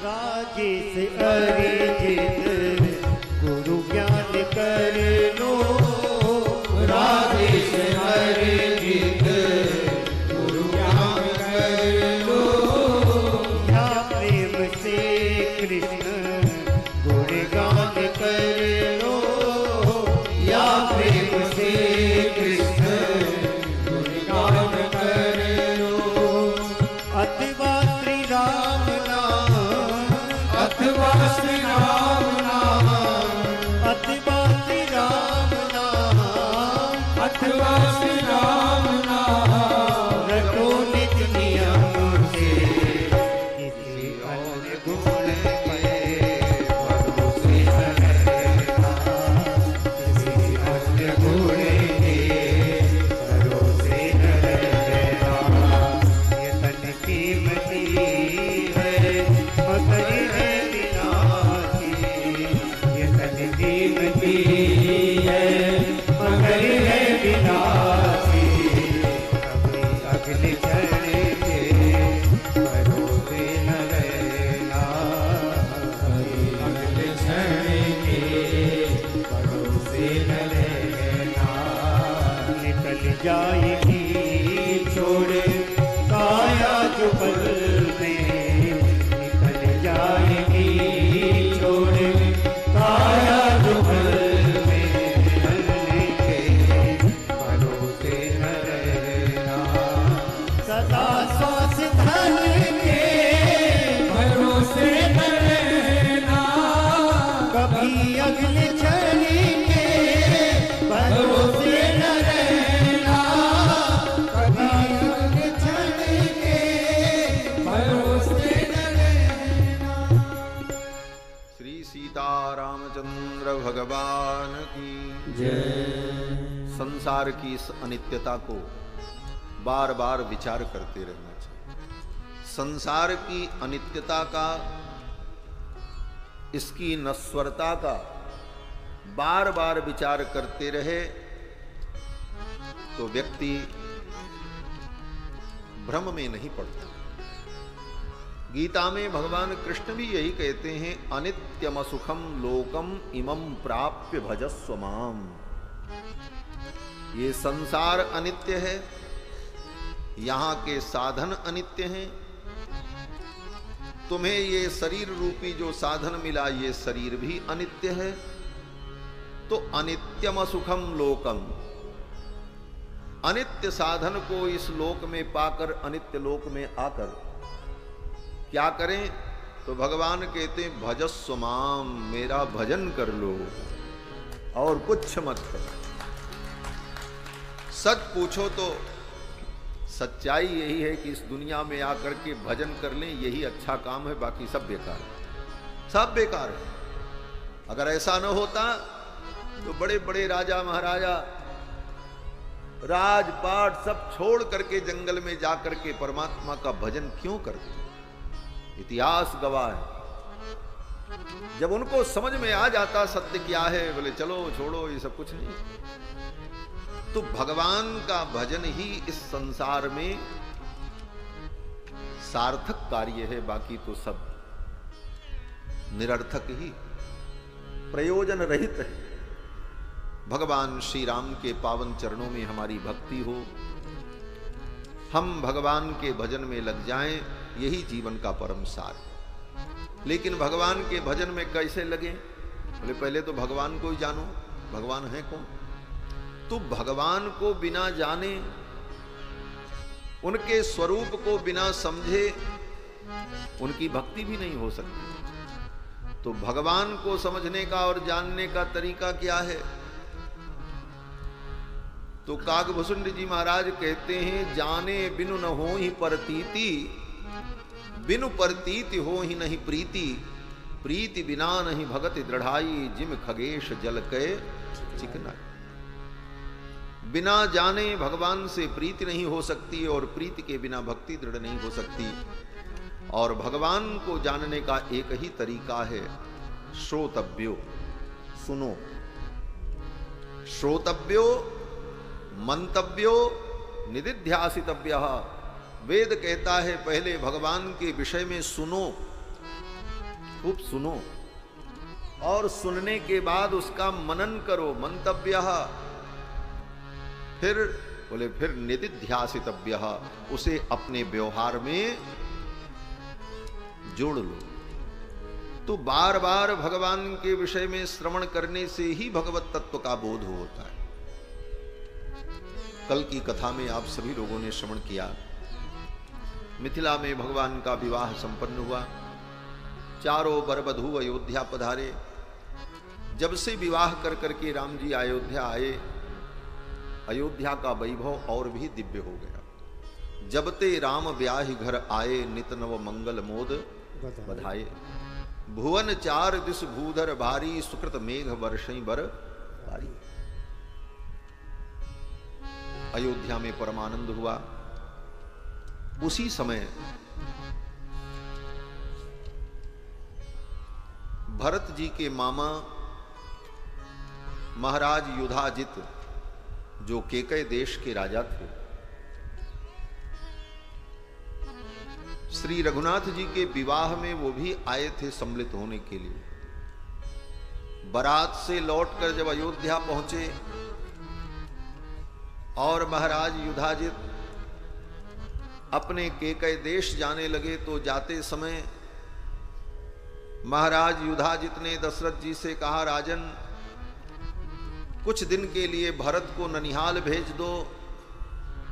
राजेश अरिजित गुरु ज्ञान कर लो, राजेश अरिजित गुरु ज्ञान कर लो। या प्रेम से कृष्ण गुणगान कर लो, या प्रेम से कृष्ण गुणगान कर लो। अथवा श्री राम नाम, अथवा श्री राम नाम, अथवा श्री राम नाम, अथवा श्री राम नाम। रटो निज नियम से किसी अन्य गुण में भरोसे न रहना, किसी अन्य गुण के भरोसे न रहना। ये तन कीमती है मगर है विनाशी, ये तन कीमती है मगर है विनाशी। कभी अगले क्षण के भरोसे न रहना, अगले क्षण के भरोसे न रहना। निकल जाएगी छोड़ काया जो पल में, निकल जाएगी छोड़ काया जो पल में। ढलने के भरोसे न रहना, सदा श्वास धन के भरोसे न रहना, कभी अगले क्षण के भरोसे न रहना, कभी अगले क्षण के भरोसे न रहना। श्री सीतारामचंद्र भगवान की जय। संसार की इस अनित्यता को बार बार विचार करते रहना चाहिए। संसार की अनित्यता का, इसकी नश्वरता का बार बार विचार करते रहे तो व्यक्ति भ्रम में नहीं पड़ता। गीता में भगवान कृष्ण भी यही कहते हैं, अनित्यम सुखम लोकम इमं प्राप्य भजस्व माम। ये संसार अनित्य है, यहां के साधन अनित्य हैं। तुम्हें ये शरीर रूपी जो साधन मिला, ये शरीर भी अनित्य है। तो अनित्यम सुखम लोकम, अनित्य साधन को इस लोक में पाकर अनित्य लोक में आकर क्या करें? तो भगवान कहते हैं भजस्व माम, मेरा भजन कर लो और कुछ मत करो। सच पूछो तो सच्चाई यही है कि इस दुनिया में आकर के भजन कर लें, यही अच्छा काम है, बाकी सब बेकार है, सब बेकार है। अगर ऐसा न होता तो बड़े बड़े राजा महाराजा राजपाट सब छोड़ करके जंगल में जाकर के परमात्मा का भजन क्यों करते? इतिहास गवाह है। जब उनको समझ में आ जाता सत्य क्या है, बोले चलो छोड़ो ये सब कुछ नहीं। तो भगवान का भजन ही इस संसार में सार्थक कार्य है, बाकी तो सब निरर्थक ही, प्रयोजन रहित है। भगवान श्री राम के पावन चरणों में हमारी भक्ति हो, हम भगवान के भजन में लग जाएं, यही जीवन का परम सार है। लेकिन भगवान के भजन में कैसे लगे? बोले पहले तो भगवान को ही जानो, भगवान है कौन? तो भगवान को बिना जाने, उनके स्वरूप को बिना समझे उनकी भक्ति भी नहीं हो सकती। तो भगवान को समझने का और जानने का तरीका क्या है? तो काकभूषुंड जी महाराज कहते हैं, जाने बिनु न हो ही परतीति, बिनु परतीति हो ही नहीं प्रीति, प्रीति बिना नहीं भगति दृढ़ाई, जिम खगेश जल के चिकनाई। बिना जाने भगवान से प्रीति नहीं हो सकती और प्रीति के बिना भक्ति दृढ़ नहीं हो सकती। और भगवान को जानने का एक ही तरीका है, श्रोतव्यो, सुनो। श्रोतव्यो मंतव्यो निदिध्यासितव्यः। वेद कहता है पहले भगवान के विषय में सुनो, खूब सुनो और सुनने के बाद उसका मनन करो, मंतव्य। फिर बोले फिर निदिध्यासितव्य, उसे अपने व्यवहार में जोड़ लो। तो बार बार भगवान के विषय में श्रवण करने से ही भगवत तत्व का बोध होता है। कल की कथा में आप सभी लोगों ने श्रवण किया, मिथिला में भगवान का विवाह संपन्न हुआ, चारों वर वधू अयोध्या पधारे। जब से विवाह कर करके राम जी अयोध्या आए, अयोध्या का वैभव और भी दिव्य हो गया। जब ते राम ब्याहि घर आए, नित नव मंगल मोद बधाए। भुवन चार दिस भूधर भारी, सुकृत मेघ वर्षई बर भारी। अयोध्या में परमानंद हुआ। उसी समय भरत जी के मामा महाराज युधाजित, जो केकय देश के राजा थे, श्री रघुनाथ जी के विवाह में वो भी आए थे सम्मिलित होने के लिए। बारात से लौटकर जब अयोध्या पहुंचे और महाराज युधाजित अपने केकय देश जाने लगे, तो जाते समय महाराज युधाजित ने दशरथ जी से कहा, राजन कुछ दिन के लिए भरत को ननिहाल भेज दो,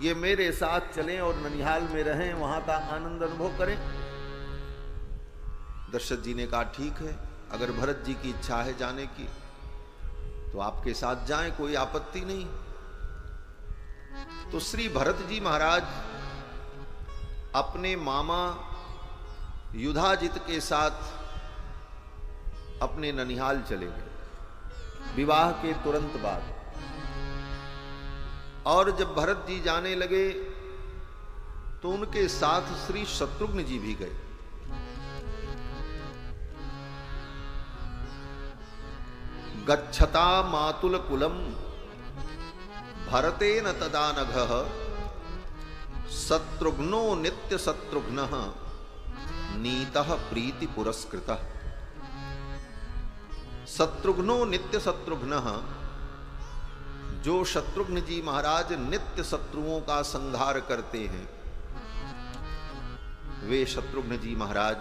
ये मेरे साथ चलें और ननिहाल में रहें, वहां का आनंद अनुभव करें। दशरथ जी ने कहा ठीक है, अगर भरत जी की इच्छा है जाने की तो आपके साथ जाएं, कोई आपत्ति नहीं। तो श्री भरत जी महाराज अपने मामा युधाजित के साथ अपने ननिहाल चले गए विवाह के तुरंत बाद। और जब भरत जी जाने लगे तो उनके साथ श्री शत्रुघ्न जी भी गए। गच्छता मातुल कुलम भरतेन तदा नघः, शत्रुघ्नो नित्य शत्रुघ्नः नीतः प्रीति पुरस्कृतः। शत्रुघ्नो नित्य शत्रुघ्नः, जो शत्रुघ्न जी महाराज नित्य शत्रुओं का संहार करते हैं, वे शत्रुघ्न जी महाराज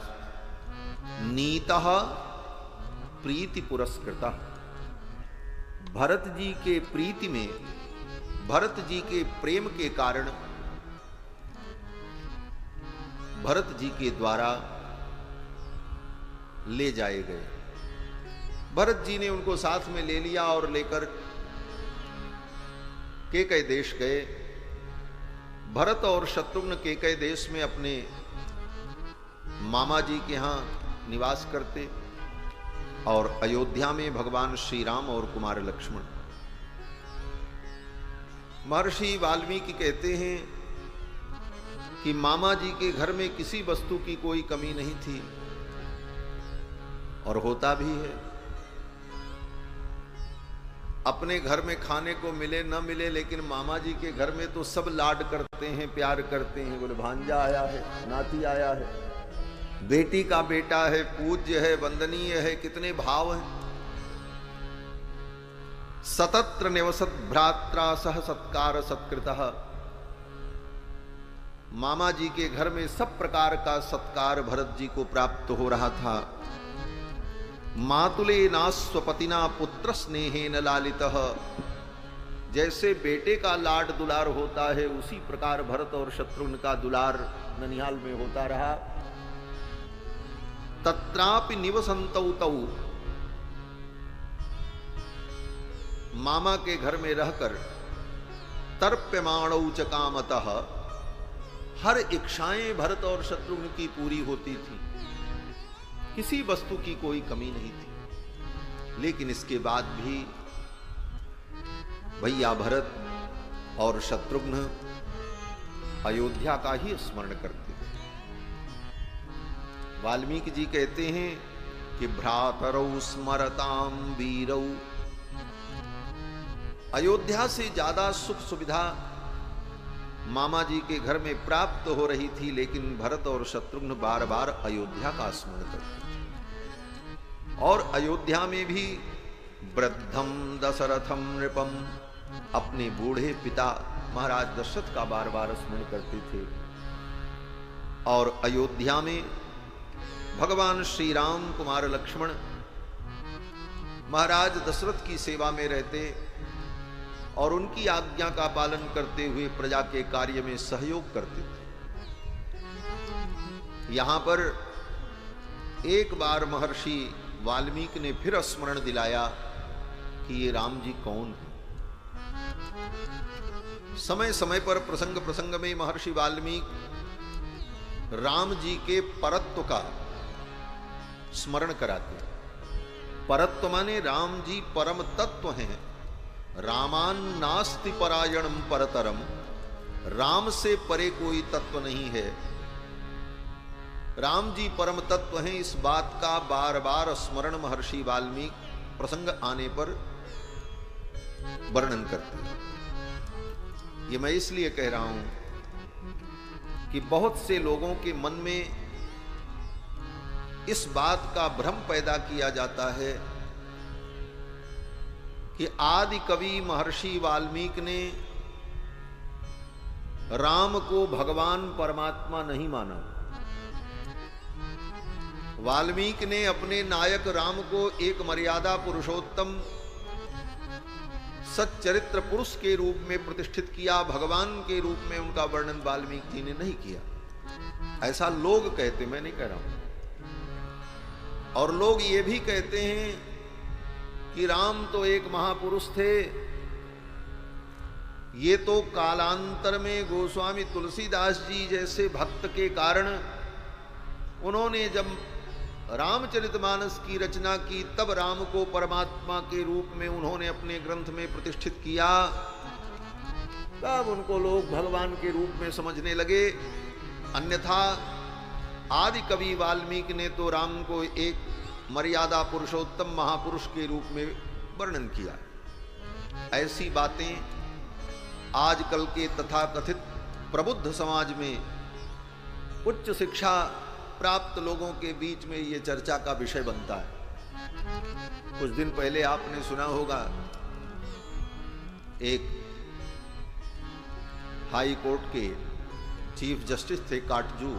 नीतः प्रीति पुरस्कृतः, भरत जी के प्रीति में, भरत जी के प्रेम के कारण भरत जी के द्वारा ले जाए गए। भरत जी ने उनको साथ में ले लिया और लेकर केकय देश गए। भरत और शत्रुघ्न केकय देश में अपने मामा जी के यहां निवास करते और अयोध्या में भगवान श्री राम और कुमार लक्ष्मण। महर्षि वाल्मीकि कहते हैं कि मामा जी के घर में किसी वस्तु की कोई कमी नहीं थी, और होता भी है। अपने घर में खाने को मिले न मिले, लेकिन मामा जी के घर में तो सब लाड करते हैं, प्यार करते हैं। बोले भांजा आया है, नाती आया है, बेटी का बेटा है, पूज्य है, वंदनीय है, कितने भाव हैं। सतत्र निवसत भ्रात्रा सह सत्कार सत्कृतः। मामा जी के घर में सब प्रकार का सत्कार भरत जी को प्राप्त हो रहा था। मातुले नास्वपतिना पुत्र स्नेहेन लालितः, जैसे बेटे का लाड दुलार होता है, उसी प्रकार भरत और शत्रुघ्न का दुलार ननिहाल में होता रहा। तत्रापि निवसन्तौ तौ, मामा के घर में रहकर तर्प्यमाणौ च कामतः, हर इच्छाएं भरत और शत्रुघ्न की पूरी होती थी, किसी वस्तु की कोई कमी नहीं थी। लेकिन इसके बाद भी भैया भरत और शत्रुघ्न अयोध्या का ही स्मरण करते थे। वाल्मीकि जी कहते हैं कि भ्रातरौ स्मरताम वीरौ, अयोध्या से ज्यादा सुख सुविधा मामा जी के घर में प्राप्त हो रही थी, लेकिन भरत और शत्रुघ्न बार बार अयोध्या का स्मरण करते थे। और अयोध्या में भी वृद्धम दशरथम नृपम, अपने बूढ़े पिता महाराज दशरथ का बार बार स्मरण करते थे। और अयोध्या में भगवान श्री राम कुमार लक्ष्मण महाराज दशरथ की सेवा में रहते और उनकी आज्ञा का पालन करते हुए प्रजा के कार्य में सहयोग करते थे। यहां पर एक बार महर्षि वाल्मीकि ने फिर स्मरण दिलाया कि ये राम जी कौन है। समय समय पर प्रसंग प्रसंग में महर्षि वाल्मीकि राम जी के परत्व का स्मरण कराते। परत्व माने राम जी परम तत्व हैं। रामान नास्ति परायणम परतरम, राम से परे कोई तत्व नहीं है। राम जी परम तत्व हैं, इस बात का बार बार स्मरण महर्षि वाल्मीकि प्रसंग आने पर वर्णन करते हैं। ये मैं इसलिए कह रहा हूं कि बहुत से लोगों के मन में इस बात का भ्रम पैदा किया जाता है कि आदि कवि महर्षि वाल्मीकि ने राम को भगवान परमात्मा नहीं माना। वाल्मीकि ने अपने नायक राम को एक मर्यादा पुरुषोत्तम सच्चरित्र पुरुष के रूप में प्रतिष्ठित किया, भगवान के रूप में उनका वर्णन वाल्मीकि जी ने नहीं किया। ऐसा लोग कहते, मैं नहीं कह रहा हूं। और लोग ये भी कहते हैं कि राम तो एक महापुरुष थे, ये तो कालांतर में गोस्वामी तुलसीदास जी जैसे भक्त के कारण उन्होंने जब रामचरितमानस की रचना की तब राम को परमात्मा के रूप में उन्होंने अपने ग्रंथ में प्रतिष्ठित किया, तब उनको लोग भगवान के रूप में समझने लगे। अन्यथा आदि कवि वाल्मीकि ने तो राम को एक मर्यादा पुरुषोत्तम महापुरुष के रूप में वर्णन किया। ऐसी बातें आजकल के तथाकथित प्रबुद्ध समाज में उच्च शिक्षा प्राप्त लोगों के बीच में ये चर्चा का विषय बनता है। कुछ दिन पहले आपने सुना होगा, एक हाई कोर्ट के चीफ जस्टिस थे काटजू,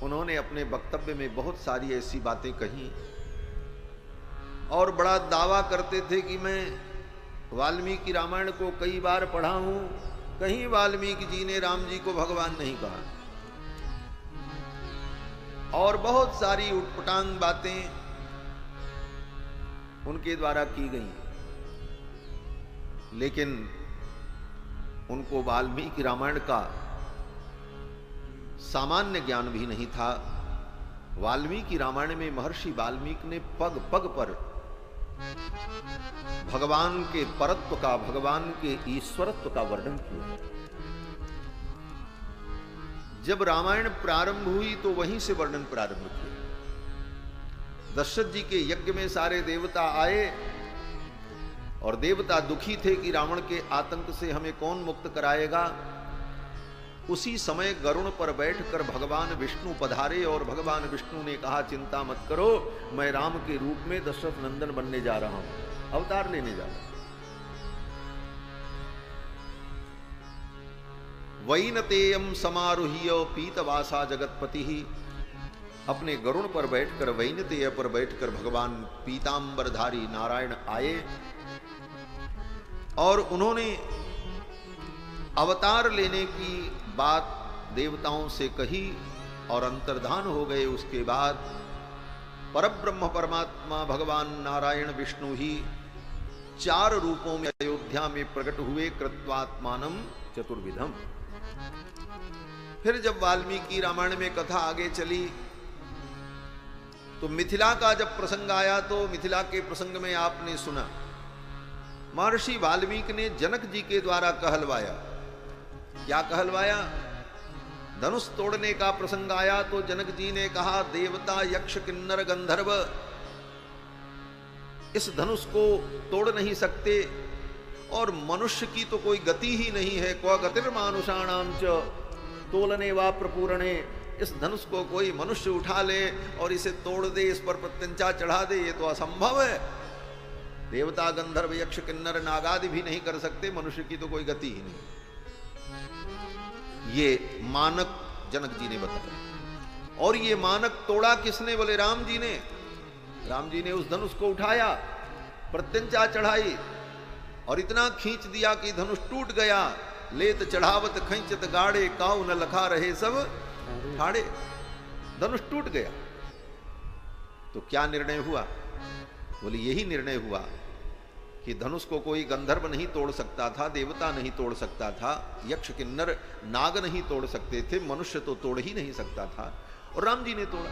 उन्होंने अपने वक्तव्य में बहुत सारी ऐसी बातें कही और बड़ा दावा करते थे कि मैं वाल्मीकि रामायण को कई बार पढ़ा हूं, कहीं वाल्मीकि जी ने राम जी को भगवान नहीं कहा। और बहुत सारी उटपटांग बातें उनके द्वारा की गई, लेकिन उनको वाल्मीकि रामायण का सामान्य ज्ञान भी नहीं था। वाल्मीकि रामायण में महर्षि वाल्मीकि ने पग पग पर भगवान के परत्व का, भगवान के ईश्वरत्व का वर्णन किया। जब रामायण प्रारंभ हुई तो वहीं से वर्णन प्रारंभ किया। दशरथ जी के यज्ञ में सारे देवता आए और देवता दुखी थे कि रावण के आतंक से हमें कौन मुक्त कराएगा। उसी समय गरुड़ पर बैठकर भगवान विष्णु पधारे और भगवान विष्णु ने कहा, चिंता मत करो, मैं राम के रूप में दशरथ नंदन बनने जा रहा हूं, अवतार लेने जा रहा हूं। वैनतेयम समारुह्य पीतवासा जगतपति ही, अपने गरुड़ पर बैठकर, वैनतेय पर बैठकर भगवान पीतांबरधारी नारायण आए और उन्होंने अवतार लेने की बात देवताओं से कही और अंतर्धान हो गए। उसके बाद परब्रह्म परमात्मा भगवान नारायण विष्णु ही 4 रूपों में अयोध्या में प्रकट हुए, कृत्वात्मानम चतुर्विधम। फिर जब वाल्मीकि रामायण में कथा आगे चली तो मिथिला का जब प्रसंग आया तो मिथिला के प्रसंग में आपने सुना महर्षि वाल्मीकि ने जनक जी के द्वारा कहलवाया। क्या कहलवाया? धनुष तोड़ने का प्रसंग आया तो जनक जी ने कहा, देवता यक्ष किन्नर गंधर्व इस धनुष को तोड़ नहीं सकते और मनुष्य की तो कोई गति ही नहीं है। क्व गतिर्मानुषाणाम च तोलने व प्रपूरणे, इस धनुष को कोई मनुष्य उठा ले और इसे तोड़ दे, इस पर प्रत्यंचा चढ़ा दे, ये तो असंभव है। देवता, गंधर्व, यक्ष, किन्नर, नागादि भी नहीं कर सकते, मनुष्य की तो कोई गति ही नहीं। ये मानक जनक जी ने बताया। और ये मानक तोड़ा किसने? बोले राम जी ने। राम जी ने उस धनुष को उठाया, प्रत्यंचा चढ़ाई और इतना खींच दिया कि धनुष टूट गया। लेत चढ़ावत खैंचत गाड़े, काऊ न लखा रहे सब ठाड़े। धनुष टूट गया। तो क्या निर्णय हुआ? बोले यही निर्णय हुआ कि धनुष को कोई गंधर्व नहीं तोड़ सकता था, देवता नहीं तोड़ सकता था, यक्ष, किन्नर, नाग नहीं तोड़ सकते थे, मनुष्य तो तोड़ ही नहीं सकता था, और राम जी ने तोड़ा।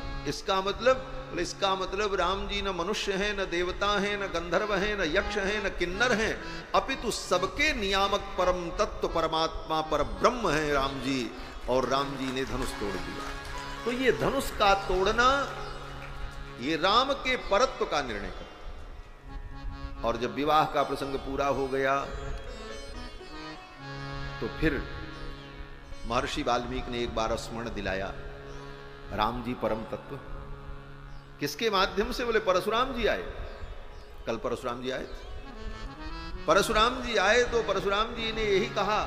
इसका मतलब राम जी न मनुष्य हैं, न देवता हैं, न गंधर्व हैं, न यक्ष हैं, न किन्नर हैं, अपितु सबके नियामक परम तत्व परमात्मा पर ब्रह्म हैं राम जी। और राम जी ने धनुष तोड़ दिया। तो ये धनुष का तोड़ना, ये राम के परत्व का निर्णय कर। और जब विवाह का प्रसंग पूरा हो गया तो फिर महर्षि वाल्मीकि ने एक बार स्मरण दिलाया, राम जी परम तत्व। किसके माध्यम से? बोले परशुराम जी आए। कल परशुराम जी आए। परशुराम जी आए तो परशुराम जी ने यही कहा,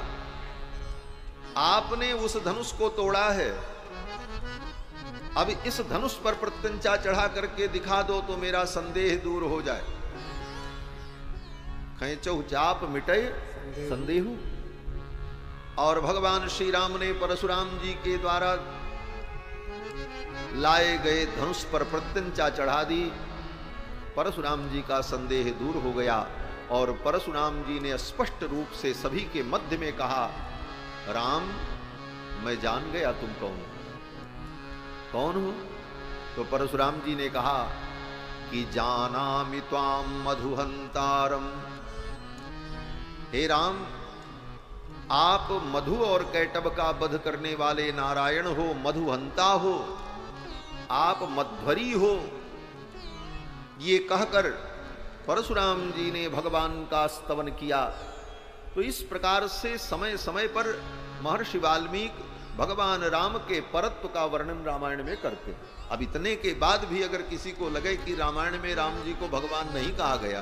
आपने उस धनुष को तोड़ा है, अब इस धनुष पर प्रत्यंचा चढ़ा करके दिखा दो तो मेरा संदेह दूर हो जाए। खैचौ चाप मिटे संदेहु। और भगवान श्री राम ने परशुराम जी के द्वारा लाए गए धनुष पर प्रत्यंचा चढ़ा दी। परशुराम जी का संदेह दूर हो गया और परशुराम जी ने स्पष्ट रूप से सभी के मध्य में कहा, राम मैं जान गया तुम कौन हो। तो परशुराम जी ने कहा कि जानामि त्वाम मधुहंतारम। हे राम, आप मधु और कैटब का वध करने वाले नारायण हो, मधुहंता हो, आप मध्वरी हो। ये कहकर परशुराम जी ने भगवान का स्तवन किया। तो इस प्रकार से समय समय पर महर्षि वाल्मीकि भगवान राम के परत्व का वर्णन रामायण में करते हैं। अब इतने के बाद भी अगर किसी को लगे कि रामायण में राम जी को भगवान नहीं कहा गया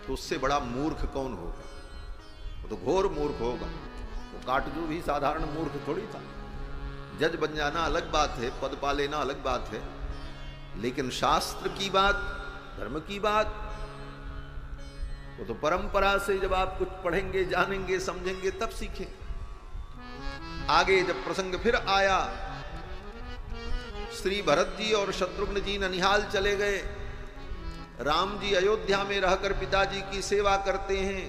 तो उससे बड़ा मूर्ख कौन होगा? वो तो घोर मूर्ख होगा। वो काटजू भी साधारण मूर्ख थोड़ी था। जज बन जाना अलग बात है, पद पा लेना अलग बात है, लेकिन शास्त्र की बात, धर्म की बात, वो तो परंपरा से जब आप कुछ पढ़ेंगे, जानेंगे, समझेंगे तब सीखें। आगे जब प्रसंग फिर आया, श्री भरत जी और शत्रुघ्न जी ननिहाल चले गए। राम जी अयोध्या में रहकर पिताजी की सेवा करते हैं।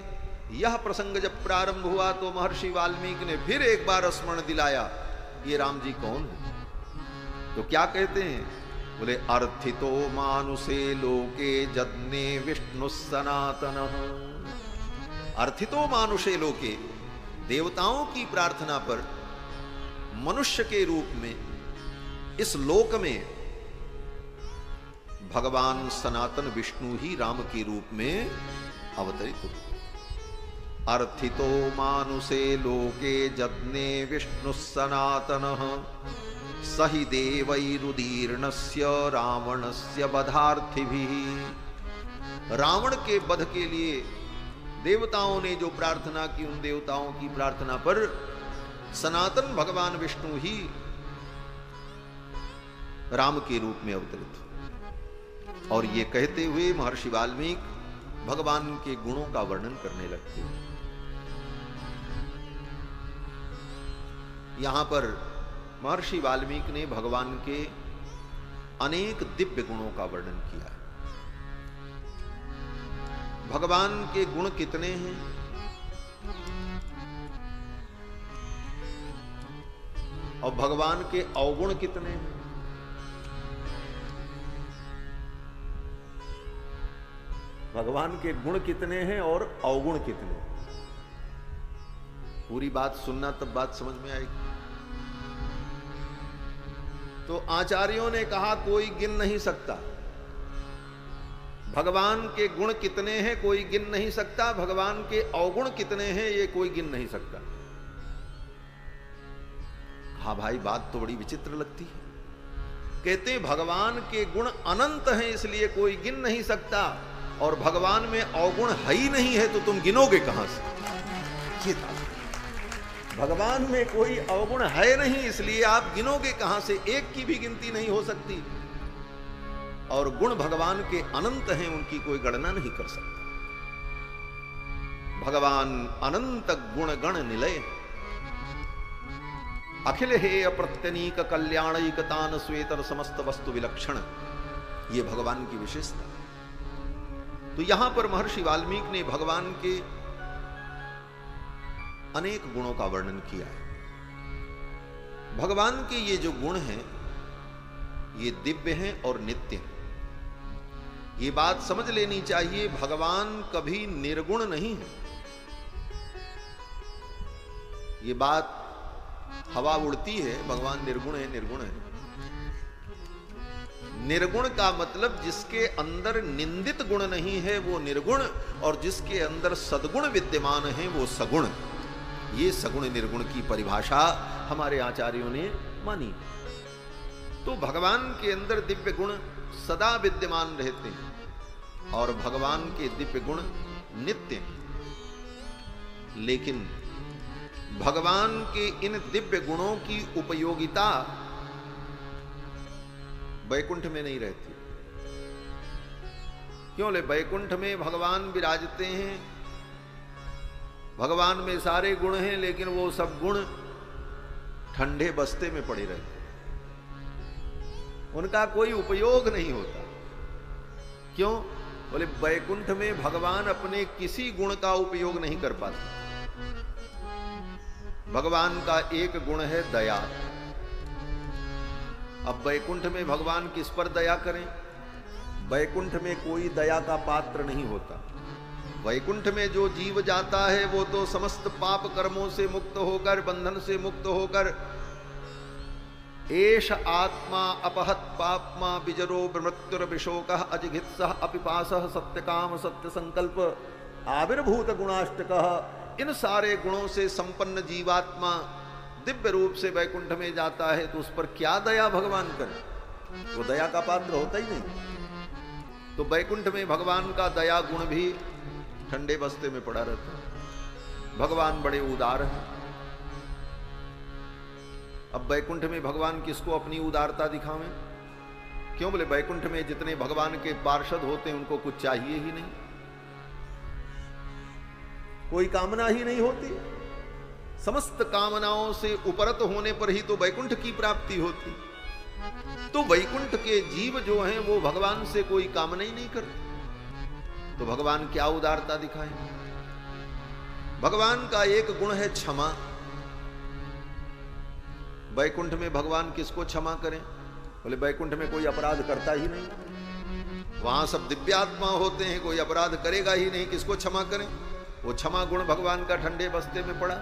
यह प्रसंग जब प्रारंभ हुआ तो महर्षि वाल्मीकि ने फिर एक बार स्मरण दिलाया, ये राम जी कौन है? तो क्या कहते हैं? बोले अर्थितो मानुषे लोके जज्ञे विष्णु सनातन। अर्थितो मानुषे लोके, देवताओं की प्रार्थना पर मनुष्य के रूप में इस लोक में भगवान सनातन विष्णु ही राम के रूप में अवतरित हुए। अर्थितो मानुषे लोके जज्ञे विष्णु सनातन सहि देवैरुदीर्णस्य रावणस्य वधार्थिभिः। रावण के वध के लिए देवताओं ने जो प्रार्थना की, उन देवताओं की प्रार्थना पर सनातन भगवान विष्णु ही राम के रूप में अवतरित। और ये कहते हुए महर्षि वाल्मीकि भगवान के गुणों का वर्णन करने लगते हैं। यहां पर महर्षि वाल्मीकि ने भगवान के अनेक दिव्य गुणों का वर्णन किया है। भगवान के गुण कितने हैं? और भगवान के अवगुण कितने हैं? भगवान के गुण कितने हैं और अवगुण कितने हैं? पूरी बात सुनना तब बात समझ में आएगी। तो आचार्यों ने कहा कोई गिन नहीं सकता। भगवान के गुण कितने हैं कोई गिन नहीं सकता, भगवान के अवगुण कितने हैं ये कोई गिन नहीं सकता। हाँ भाई, बात तो बड़ी विचित्र लगती है। कहते हैं भगवान के गुण अनंत हैं, इसलिए कोई गिन नहीं सकता, और भगवान में अवगुण है ही नहीं है, तो तुम गिनोगे कहां से? ये था, भगवान में कोई अवगुण है नहीं, इसलिए आप गिनोगे कहां से? एक की भी गिनती नहीं हो सकती। और गुण भगवान के अनंत हैं, उनकी कोई गणना नहीं कर सकता। भगवान अनंत गुण गण निलय, अखिल हे अप्रत्यनीक कल्याणैकतान श्वेतर समस्त वस्तु विलक्षण, ये भगवान की विशेषता। तो यहां पर महर्षि वाल्मीकि ने भगवान के अनेक गुणों का वर्णन किया है। भगवान के ये जो गुण हैं, ये दिव्य हैं और नित्य हैं। ये बात समझ लेनी चाहिए, भगवान कभी निर्गुण नहीं है। ये बात हवा उड़ती है, भगवान निर्गुण है, निर्गुण है। निर्गुण का मतलब जिसके अंदर निंदित गुण नहीं है वो निर्गुण, और जिसके अंदर सद्गुण विद्यमान है वो सगुण। ये सगुण निर्गुण की परिभाषा हमारे आचार्यों ने मानी। तो भगवान के अंदर दिव्य गुण सदा विद्यमान रहते हैं, और भगवान के दिव्य गुण नित्य हैं। लेकिन भगवान के इन दिव्य गुणों की उपयोगिता वैकुंठ में नहीं रहती। क्यों? ले वैकुंठ में भगवान विराजते हैं, भगवान में सारे गुण हैं, लेकिन वो सब गुण ठंडे बस्ते में पड़े रहते हैं, उनका कोई उपयोग नहीं होता। क्यों? बोले वैकुंठ में भगवान अपने किसी गुण का उपयोग नहीं कर पाते। भगवान का एक गुण है दया। अब वैकुंठ में भगवान किस पर दया करें? वैकुंठ में कोई दया का पात्र नहीं होता। वैकुंठ में जो जीव जाता है वो तो समस्त पाप कर्मों से मुक्त होकर, बंधन से मुक्त होकर, एष आत्मा अपहत पापमा विजरो मृत्युर्विशोकः अजिघित्सः अपिपासः सत्यकाम सत्य संकल्प आविर्भूत गुणाष्टकः, इन सारे गुणों से संपन्न जीवात्मा दिव्य रूप से वैकुंठ में जाता है, तो उस पर क्या दया भगवान करे? वो दया का पात्र होता ही नहीं। तो वैकुंठ में भगवान का दया गुण भी ठंडे बस्ते में पड़ा रहता है। भगवान बड़े उदार हैं। अब वैकुंठ में भगवान किसको अपनी उदारता दिखावें? क्यों? बोले वैकुंठ में जितने भगवान के पार्षद होते हैं उनको कुछ चाहिए ही नहीं, कोई कामना ही नहीं होती। समस्त कामनाओं से उपरत होने पर ही तो वैकुंठ की प्राप्ति होती। तो वैकुंठ के जीव जो हैं वो भगवान से कोई कामना ही नहीं करते, तो भगवान क्या उदारता दिखाएं? भगवान का एक गुण है क्षमा। वैकुंठ में भगवान किसको क्षमा करें? बोले वैकुंठ में कोई अपराध करता ही नहीं, वहां सब दिव्यात्मा होते हैं, कोई अपराध करेगा ही नहीं, किसको क्षमा करें? वो क्षमा गुण भगवान का ठंडे बस्ते में पड़ा।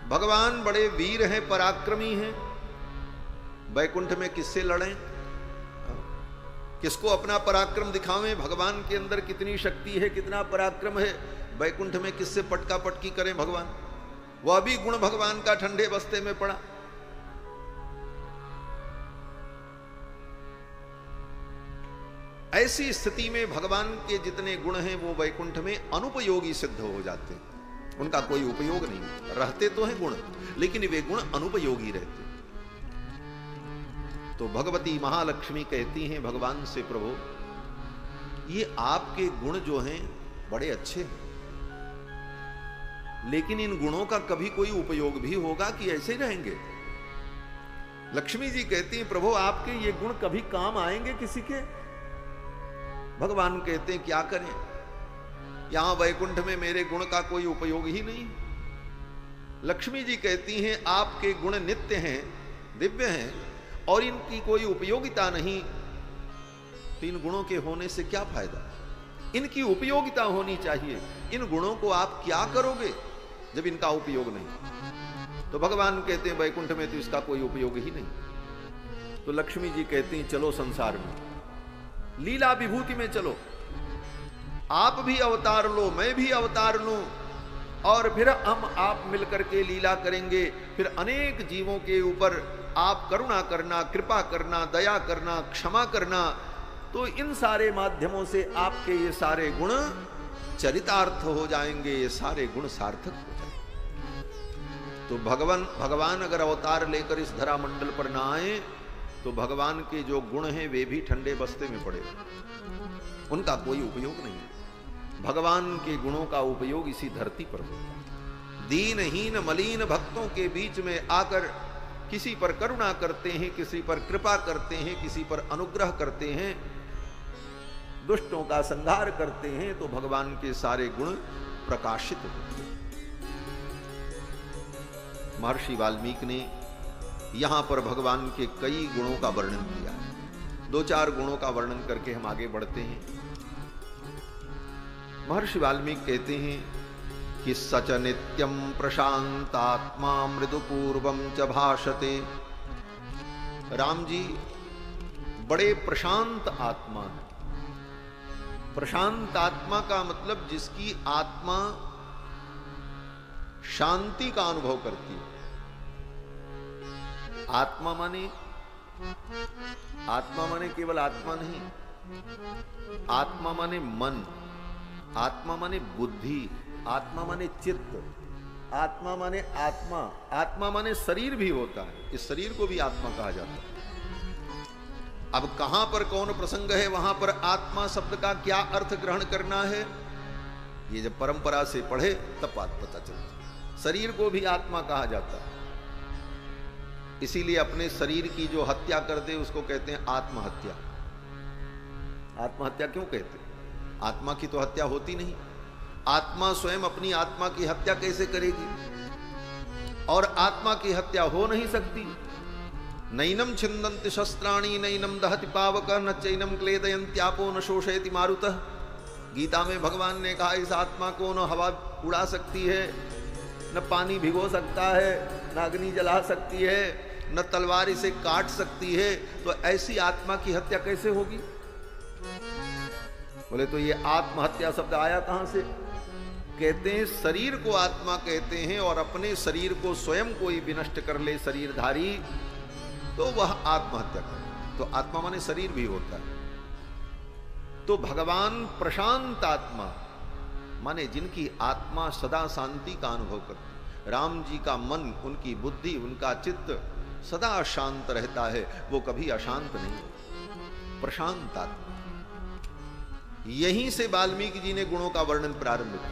भगवान बड़े वीर हैं, पराक्रमी हैं। वैकुंठ में किससे लड़ें? किसको अपना पराक्रम दिखावें? भगवान के अंदर कितनी शक्ति है, कितना पराक्रम है। वैकुंठ में किससे पटका पटकी करें भगवान? वह भी गुण भगवान का ठंडे बस्ते में पड़ा। ऐसी स्थिति में भगवान के जितने गुण हैं वो वैकुंठ में अनुपयोगी सिद्ध हो जाते हैं, उनका कोई उपयोग नहीं। रहते तो हैं गुण, लेकिन वे गुण अनुपयोगी रहते। तो भगवती महालक्ष्मी कहती हैं भगवान से, प्रभु ये आपके गुण जो हैं बड़े अच्छे हैं, लेकिन इन गुणों का कभी कोई उपयोग भी होगा कि ऐसे रहेंगे? लक्ष्मी जी कहती हैं, प्रभु आपके ये गुण कभी काम आएंगे किसी के? भगवान कहते हैं क्या करें, यहां वैकुंठ में मेरे गुण का कोई उपयोग ही नहीं। लक्ष्मी जी कहती हैं आपके गुण नित्य हैं, दिव्य हैं, और इनकी कोई उपयोगिता नहीं, तो इन गुणों के होने से क्या फायदा? इनकी उपयोगिता होनी चाहिए। इन गुणों को आप क्या करोगे जब इनका उपयोग नहीं? तो भगवान कहते हैं वैकुंठ में तो इसका कोई उपयोग ही नहीं। तो लक्ष्मी जी कहती हैं चलो संसार में, लीला विभूति में चलो, आप भी अवतार लो, मैं भी अवतार लूं, और फिर हम आप मिलकर के लीला करेंगे, फिर अनेक जीवों के ऊपर आप करुणा करना, कृपा करना, दया करना, क्षमा करना। तो इन सारे माध्यमों से आपके ये सारे गुण चरितार्थ हो जाएंगे, ये सारे गुण सार्थक हो जाएंगे। तो भगवान अगर अवतार लेकर इस धरा मंडल पर ना आए तो भगवान के जो गुण हैं वे भी ठंडे बस्ते में पड़े, उनका कोई उपयोग नहीं। भगवान के गुणों का उपयोग इसी धरती पर होता है। दीनहीन मलिन भक्तों के बीच में आकर किसी पर करुणा करते हैं, किसी पर कृपा करते हैं, किसी पर अनुग्रह करते हैं, दुष्टों का संहार करते हैं, तो भगवान के सारे गुण प्रकाशित होते हैं। महर्षि वाल्मीकि ने यहां पर भगवान के कई गुणों का वर्णन किया है। 2-4 गुणों का वर्णन करके हम आगे बढ़ते हैं। महर्षि वाल्मीकि कहते हैं कि सच नित्यम प्रशांतात्मा मृदुपूर्वम च भाषते। राम जी बड़े प्रशांत आत्मा है। प्रशांत आत्मा का मतलब जिसकी आत्मा शांति का अनुभव करती है। आत्मा माने केवल आत्मा नहीं, आत्मा माने मन, आत्मा माने बुद्धि, आत्मा माने चित्त, आत्मा माने आत्मा, आत्मा माने शरीर भी होता है। इस शरीर को भी आत्मा कहा जाता है। अब कहां पर कौन प्रसंग है वहां पर आत्मा शब्द का क्या अर्थ ग्रहण करना है, ये जब परंपरा से पढ़े तब बात पता चलती। शरीर को भी आत्मा कहा जाता है, इसीलिए अपने शरीर की जो हत्या कर दे उसको कहते हैं आत्महत्या। आत्महत्या क्यों कहते हैं? आत्मा की तो हत्या होती नहीं। आत्मा स्वयं अपनी आत्मा की हत्या कैसे करेगी? और आत्मा की हत्या हो नहीं सकती। नैनम छिन्दन्ति शस्त्राणि नैनम दहति पावक न चैनम क्लेदयन्त्यापो न शोषयति मारुतः। गीता में भगवान ने कहा इस आत्मा को न हवा उड़ा सकती है, न पानी भिगो सकता है, न अग्नि जला सकती है, न तलवार इसे काट सकती है। तो ऐसी आत्मा की हत्या कैसे होगी? बोले तो ये आत्महत्या शब्द आया कहां से? कहते हैं शरीर को आत्मा कहते हैं, और अपने शरीर को स्वयं कोई विनष्ट कर ले शरीरधारी तो वह आत्महत्या करे। तो आत्मा माने शरीर भी होता है। तो भगवान प्रशांत आत्मा माने जिनकी आत्मा सदा शांति का अनुभव करती। राम जी का मन, उनकी बुद्धि, उनका चित्त सदा शांत रहता है, वो कभी अशांत नहीं। प्रशांत आत्मा। यहीं से वाल्मीकि जी ने गुणों का वर्णन प्रारंभ किया।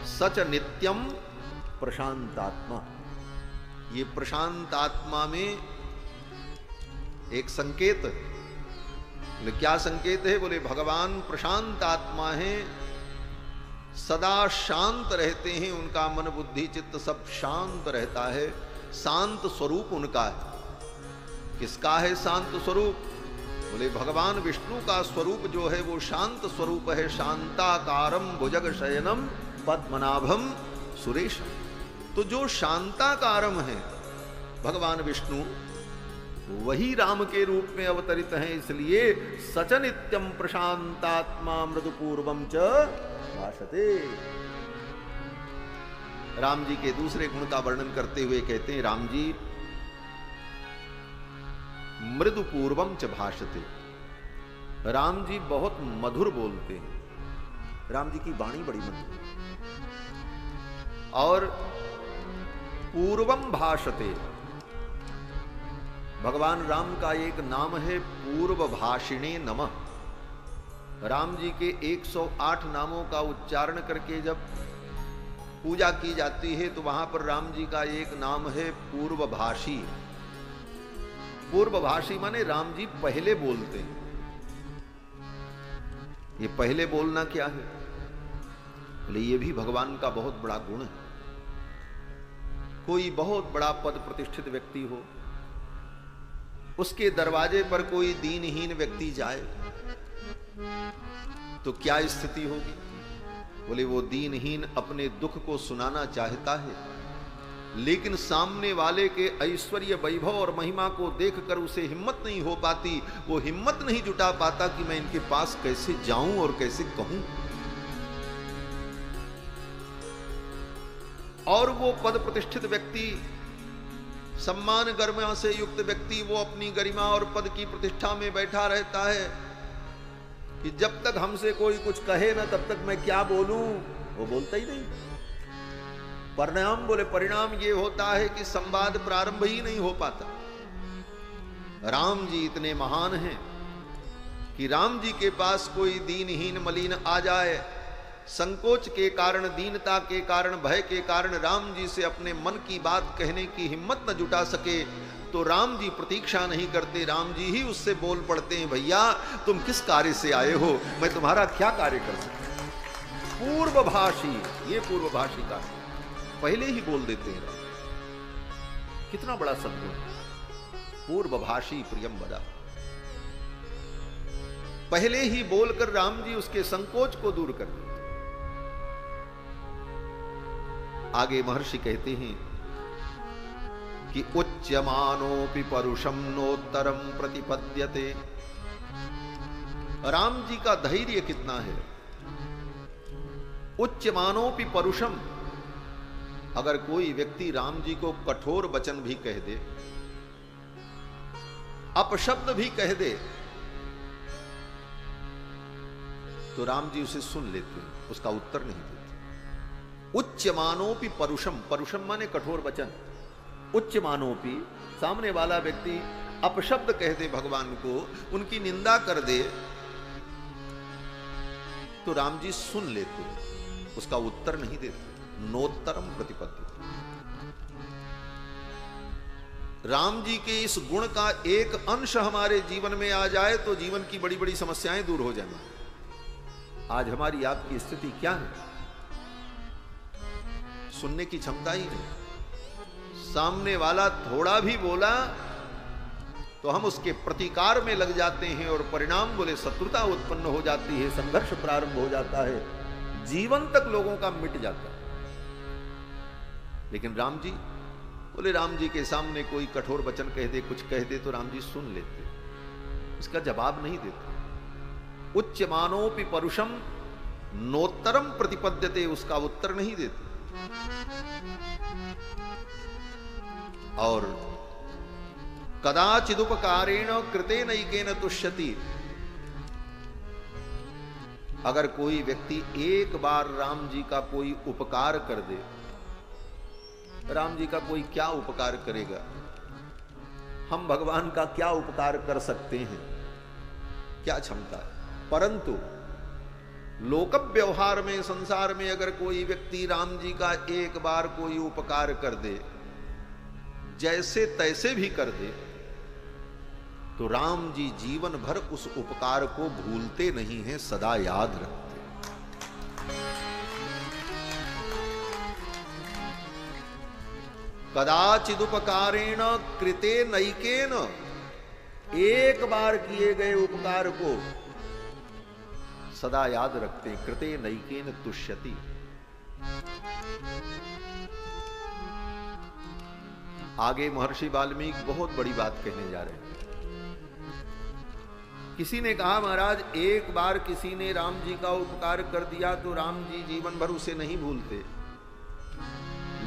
सच नित्यम प्रशांत आत्मा। ये प्रशांत आत्मा में एक संकेत, बोले क्या संकेत है? बोले भगवान प्रशांत आत्मा है, सदा शांत रहते हैं, उनका मन बुद्धि चित्त सब शांत रहता है। शांत स्वरूप उनका है। किसका है शांत स्वरूप? बोले भगवान विष्णु का स्वरूप जो है वो शांत स्वरूप है। शांताकारम भुजग शयनम पद्मनाभम सुरेशम। तो जो शांताकारम है भगवान विष्णु, वही राम के रूप में अवतरित हैं। इसलिए सच नित्यम प्रशांतात्मा मृदुपूर्वम च भाषते। राम जी के दूसरे गुण का वर्णन करते हुए कहते हैं राम जी मृदुपूर्वम च भाषते। राम जी बहुत मधुर बोलते हैं। राम जी की वाणी बड़ी मधुर। और पूर्वम भाषते, भगवान राम का एक नाम है पूर्व भाषिणे नमः। राम जी के 108 नामों का उच्चारण करके जब पूजा की जाती है तो वहां पर राम जी का एक नाम है पूर्वभाषी। पूर्वभाषी माने राम जी पहले बोलते हैं। ये पहले बोलना क्या है? बोले ये भी भगवान का बहुत बड़ा गुण है। कोई बहुत बड़ा पद प्रतिष्ठित व्यक्ति हो, उसके दरवाजे पर कोई दीनहीन व्यक्ति जाए तो क्या स्थिति होगी? बोले वो दीनहीन अपने दुख को सुनाना चाहता है, लेकिन सामने वाले के ऐश्वर्य वैभव और महिमा को देखकर उसे हिम्मत नहीं हो पाती। वो हिम्मत नहीं जुटा पाता कि मैं इनके पास कैसे जाऊं और कैसे कहूं। और वो पद प्रतिष्ठित व्यक्ति, सम्मान गरिमा से युक्त व्यक्ति, वो अपनी गरिमा और पद की प्रतिष्ठा में बैठा रहता है कि जब तक हमसे कोई कुछ कहे ना तब तक मैं क्या बोलूं, वो बोलता ही नहीं। परिणाम बोले परिणाम ये होता है कि संवाद प्रारंभ ही नहीं हो पाता। राम जी इतने महान हैं कि राम जी के पास कोई दीनहीन मलिन आ जाए, संकोच के कारण, दीनता के कारण, भय के कारण राम जी से अपने मन की बात कहने की हिम्मत न जुटा सके, तो राम जी प्रतीक्षा नहीं करते, राम जी ही उससे बोल पड़ते हैं, भैया तुम किस कार्य से आए हो, मैं तुम्हारा क्या कार्य कर सकता हूं। पूर्वभाषी, ये पूर्वभाषी का पहले ही बोल देते हैं। कितना बड़ा सद्गुण, पूर्वभाषी प्रियम वदा, पहले ही बोलकर राम जी उसके संकोच को दूर कर देते। आगे महर्षि कहते हैं कि उच्यमानोपि परुषम नोत्तरम प्रतिपद्यते। राम जी का धैर्य कितना है। उच्यमानोपि परुषम, अगर कोई व्यक्ति राम जी को कठोर वचन भी कह दे, अपशब्द भी कह दे, तो राम जी उसे सुन लेते हैं, उसका उत्तर नहीं देते। उच्यमानोपि परुषम, परुषम माने कठोर वचन। उच्यमानोपि, सामने वाला व्यक्ति अपशब्द कह दे भगवान को, उनकी निंदा कर दे, तो राम जी सुन लेते हैं, उसका उत्तर नहीं देते। नोत्तरम प्रतिपद्यते। राम जी के इस गुण का एक अंश हमारे जीवन में आ जाए तो जीवन की बड़ी बड़ी समस्याएं दूर हो जाएंगी। आज हमारी आपकी स्थिति क्या है? सुनने की क्षमता ही नहीं। सामने वाला थोड़ा भी बोला तो हम उसके प्रतिकार में लग जाते हैं और परिणाम बोले शत्रुता उत्पन्न हो जाती है, संघर्ष प्रारंभ हो जाता है, जीवन तक लोगों का मिट जाता है। लेकिन राम जी बोले, राम जी के सामने कोई कठोर वचन कह दे, कुछ कह दे, तो राम जी सुन लेते, इसका जवाब नहीं देते। उच्यमानोपि परुषम नोत्तरम प्रतिपद्यते, उसका उत्तर नहीं देते। और कदाचिदुपकारेण कृते नैकेन तुष्यति, अगर कोई व्यक्ति एक बार राम जी का कोई उपकार कर दे, राम जी का कोई क्या उपकार करेगा, हम भगवान का क्या उपकार कर सकते हैं, क्या क्षमता है। परंतु लोक व्यवहार में, संसार में अगर कोई व्यक्ति राम जी का एक बार कोई उपकार कर दे, जैसे तैसे भी कर दे, तो राम जी जीवन भर उस उपकार को भूलते नहीं हैं, सदा याद रखते। कदाचिदुपकारेण कृते नैकेन, एक बार किए गए उपकार को सदा याद रखते। कृते नैकेन तुष्यति। आगे महर्षि वाल्मीकि बहुत बड़ी बात कहने जा रहे हैं। किसी ने कहा, महाराज एक बार किसी ने राम जी का उपकार कर दिया तो राम जी जीवन भर उसे नहीं भूलते,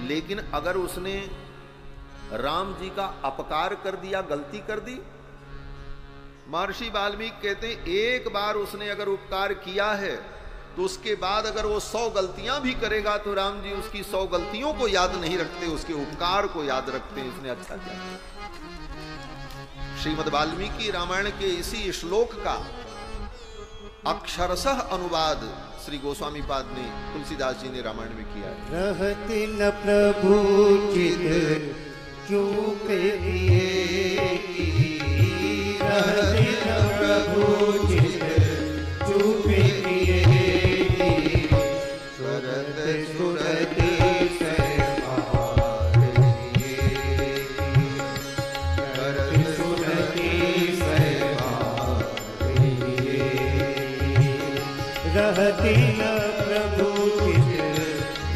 लेकिन अगर उसने राम जी का अपकार कर दिया, गलती कर दी, महर्षि वाल्मीकि कहते हैं एक बार उसने अगर उपकार किया है तो उसके बाद अगर वो 100 गलतियां भी करेगा तो राम जी उसकी 100 गलतियों को याद नहीं रखते, उसके उपकार को याद रखते हैं, इसने अच्छा किया। श्रीमद् वाल्मीकि रामायण के इसी श्लोक का अक्षरशः अनुवाद श्री गोस्वामी पाद ने, तुलसीदास जी ने रामायण में किया है। रहते न प्रभु चित चूक किए, रहते न प्रभु चित चूक किए, सुरत सुरति सहबार किए, सुरत सुरति सहबार किए, रहते न प्रभु चित,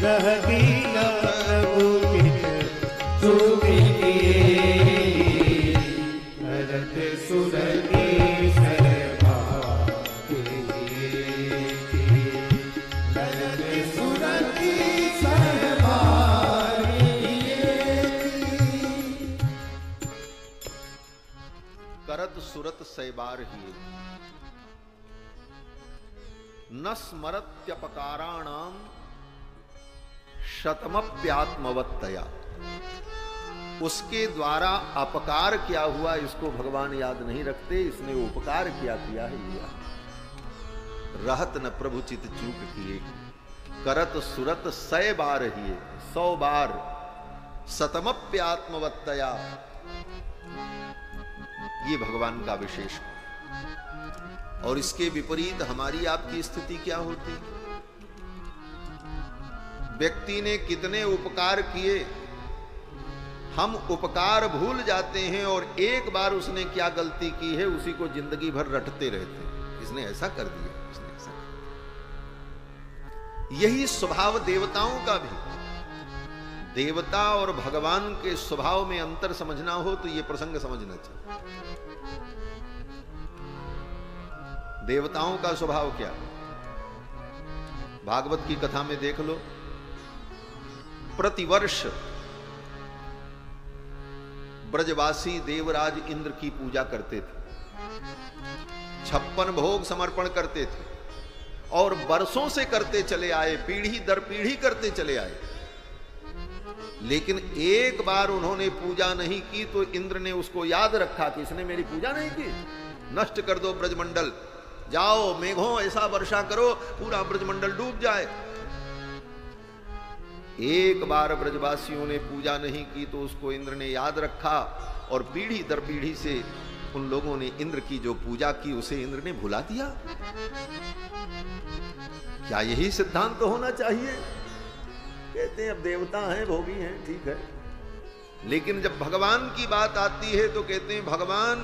रहते न प्रभु चित चूक किए, भरत सुरति सहबार किए, भरत सुरति सहबार सुरत सैबार ही न स्मरत्यपकाराणाम शतमप्यात्मवत्तया। उसके द्वारा अपकार क्या हुआ इसको भगवान याद नहीं रखते, इसने उपकार क्या किया है ये। रहत न प्रभु चित चूक किए, करत सुरत 100 बार ही, 100 बार। शतमप्यात्मवत्तया, ये भगवान का विशेष। और इसके विपरीत हमारी आपकी स्थिति क्या होती? व्यक्ति ने कितने उपकार किए, हम उपकार भूल जाते हैं और एक बार उसने क्या गलती की है उसी को जिंदगी भर रटते रहते हैं। इसने ऐसा कर दिया, इसने ऐसा कर दिया। यही स्वभाव देवताओं का भी। देवता और भगवान के स्वभाव में अंतर समझना हो तो यह प्रसंग समझना चाहिए। देवताओं का स्वभाव क्या? भागवत की कथा में देख लो, प्रतिवर्ष ब्रजवासी देवराज इंद्र की पूजा करते थे, 56 भोग समर्पण करते थे और वर्षों से करते चले आए, पीढ़ी दर पीढ़ी करते चले आए। लेकिन एक बार उन्होंने पूजा नहीं की तो इंद्र ने उसको याद रखा कि इसने मेरी पूजा नहीं की, नष्ट कर दो ब्रजमंडल, जाओ मेघों ऐसा वर्षा करो पूरा ब्रजमंडल डूब जाए। एक बार ब्रजवासियों ने पूजा नहीं की तो उसको इंद्र ने याद रखा और पीढ़ी दर पीढ़ी से उन लोगों ने इंद्र की जो पूजा की उसे इंद्र ने भुला दिया। क्या यही सिद्धांत होना चाहिए? कहते हैं अब देवता हैं, भोगी हैं, ठीक है, लेकिन जब भगवान की बात आती है तो कहते हैं भगवान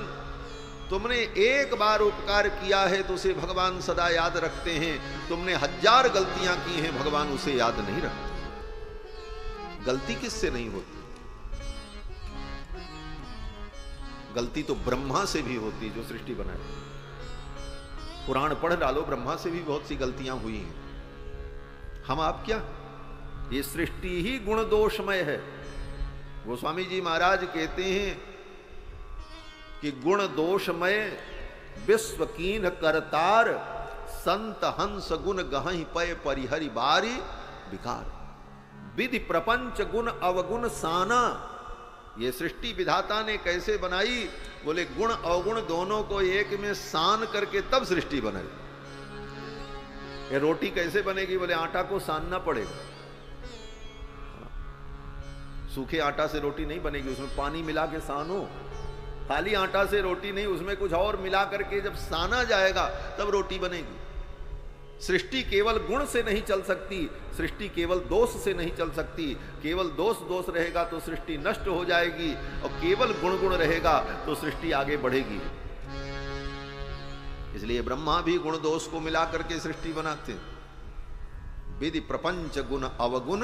तुमने एक बार उपकार किया है तो उसे भगवान सदा याद रखते हैं, तुमने 1000 गलतियां की हैं भगवान उसे याद नहीं रखते। गलती किससे नहीं होती? गलती तो ब्रह्मा से भी होती जो सृष्टि बनाए। पुराण पढ़ डालो, ब्रह्मा से भी बहुत सी गलतियां हुई हैं। हम आप क्या, ये सृष्टि ही गुण दोषमय है। गोस्वामी जी महाराज कहते हैं कि गुण दोषमय विश्वकीन करतार, संत हंस गुण गहहि पय परिहरि बारी विकार, विधि प्रपंच गुण अवगुण साना। ये सृष्टि विधाता ने कैसे बनाई? बोले गुण अवगुण दोनों को एक में सान करके तब सृष्टि बनाई। ये रोटी कैसे बनेगी? बोले आटा को सानना पड़ेगा। सूखे आटा से रोटी नहीं बनेगी, उसमें पानी मिला के सानो। खाली आटा से रोटी नहीं, उसमें कुछ और मिला करके जब साना जाएगा तब रोटी बनेगी। सृष्टि केवल गुण से नहीं चल सकती, सृष्टि केवल दोष से नहीं चल सकती। केवल दोष रहेगा तो सृष्टि नष्ट हो जाएगी और केवल गुण गुण रहेगा तो सृष्टि आगे बढ़ेगी। इसलिए ब्रह्मा भी गुण दोष को मिला करके सृष्टि बनाते हैं। विधि प्रपंच गुण अवगुण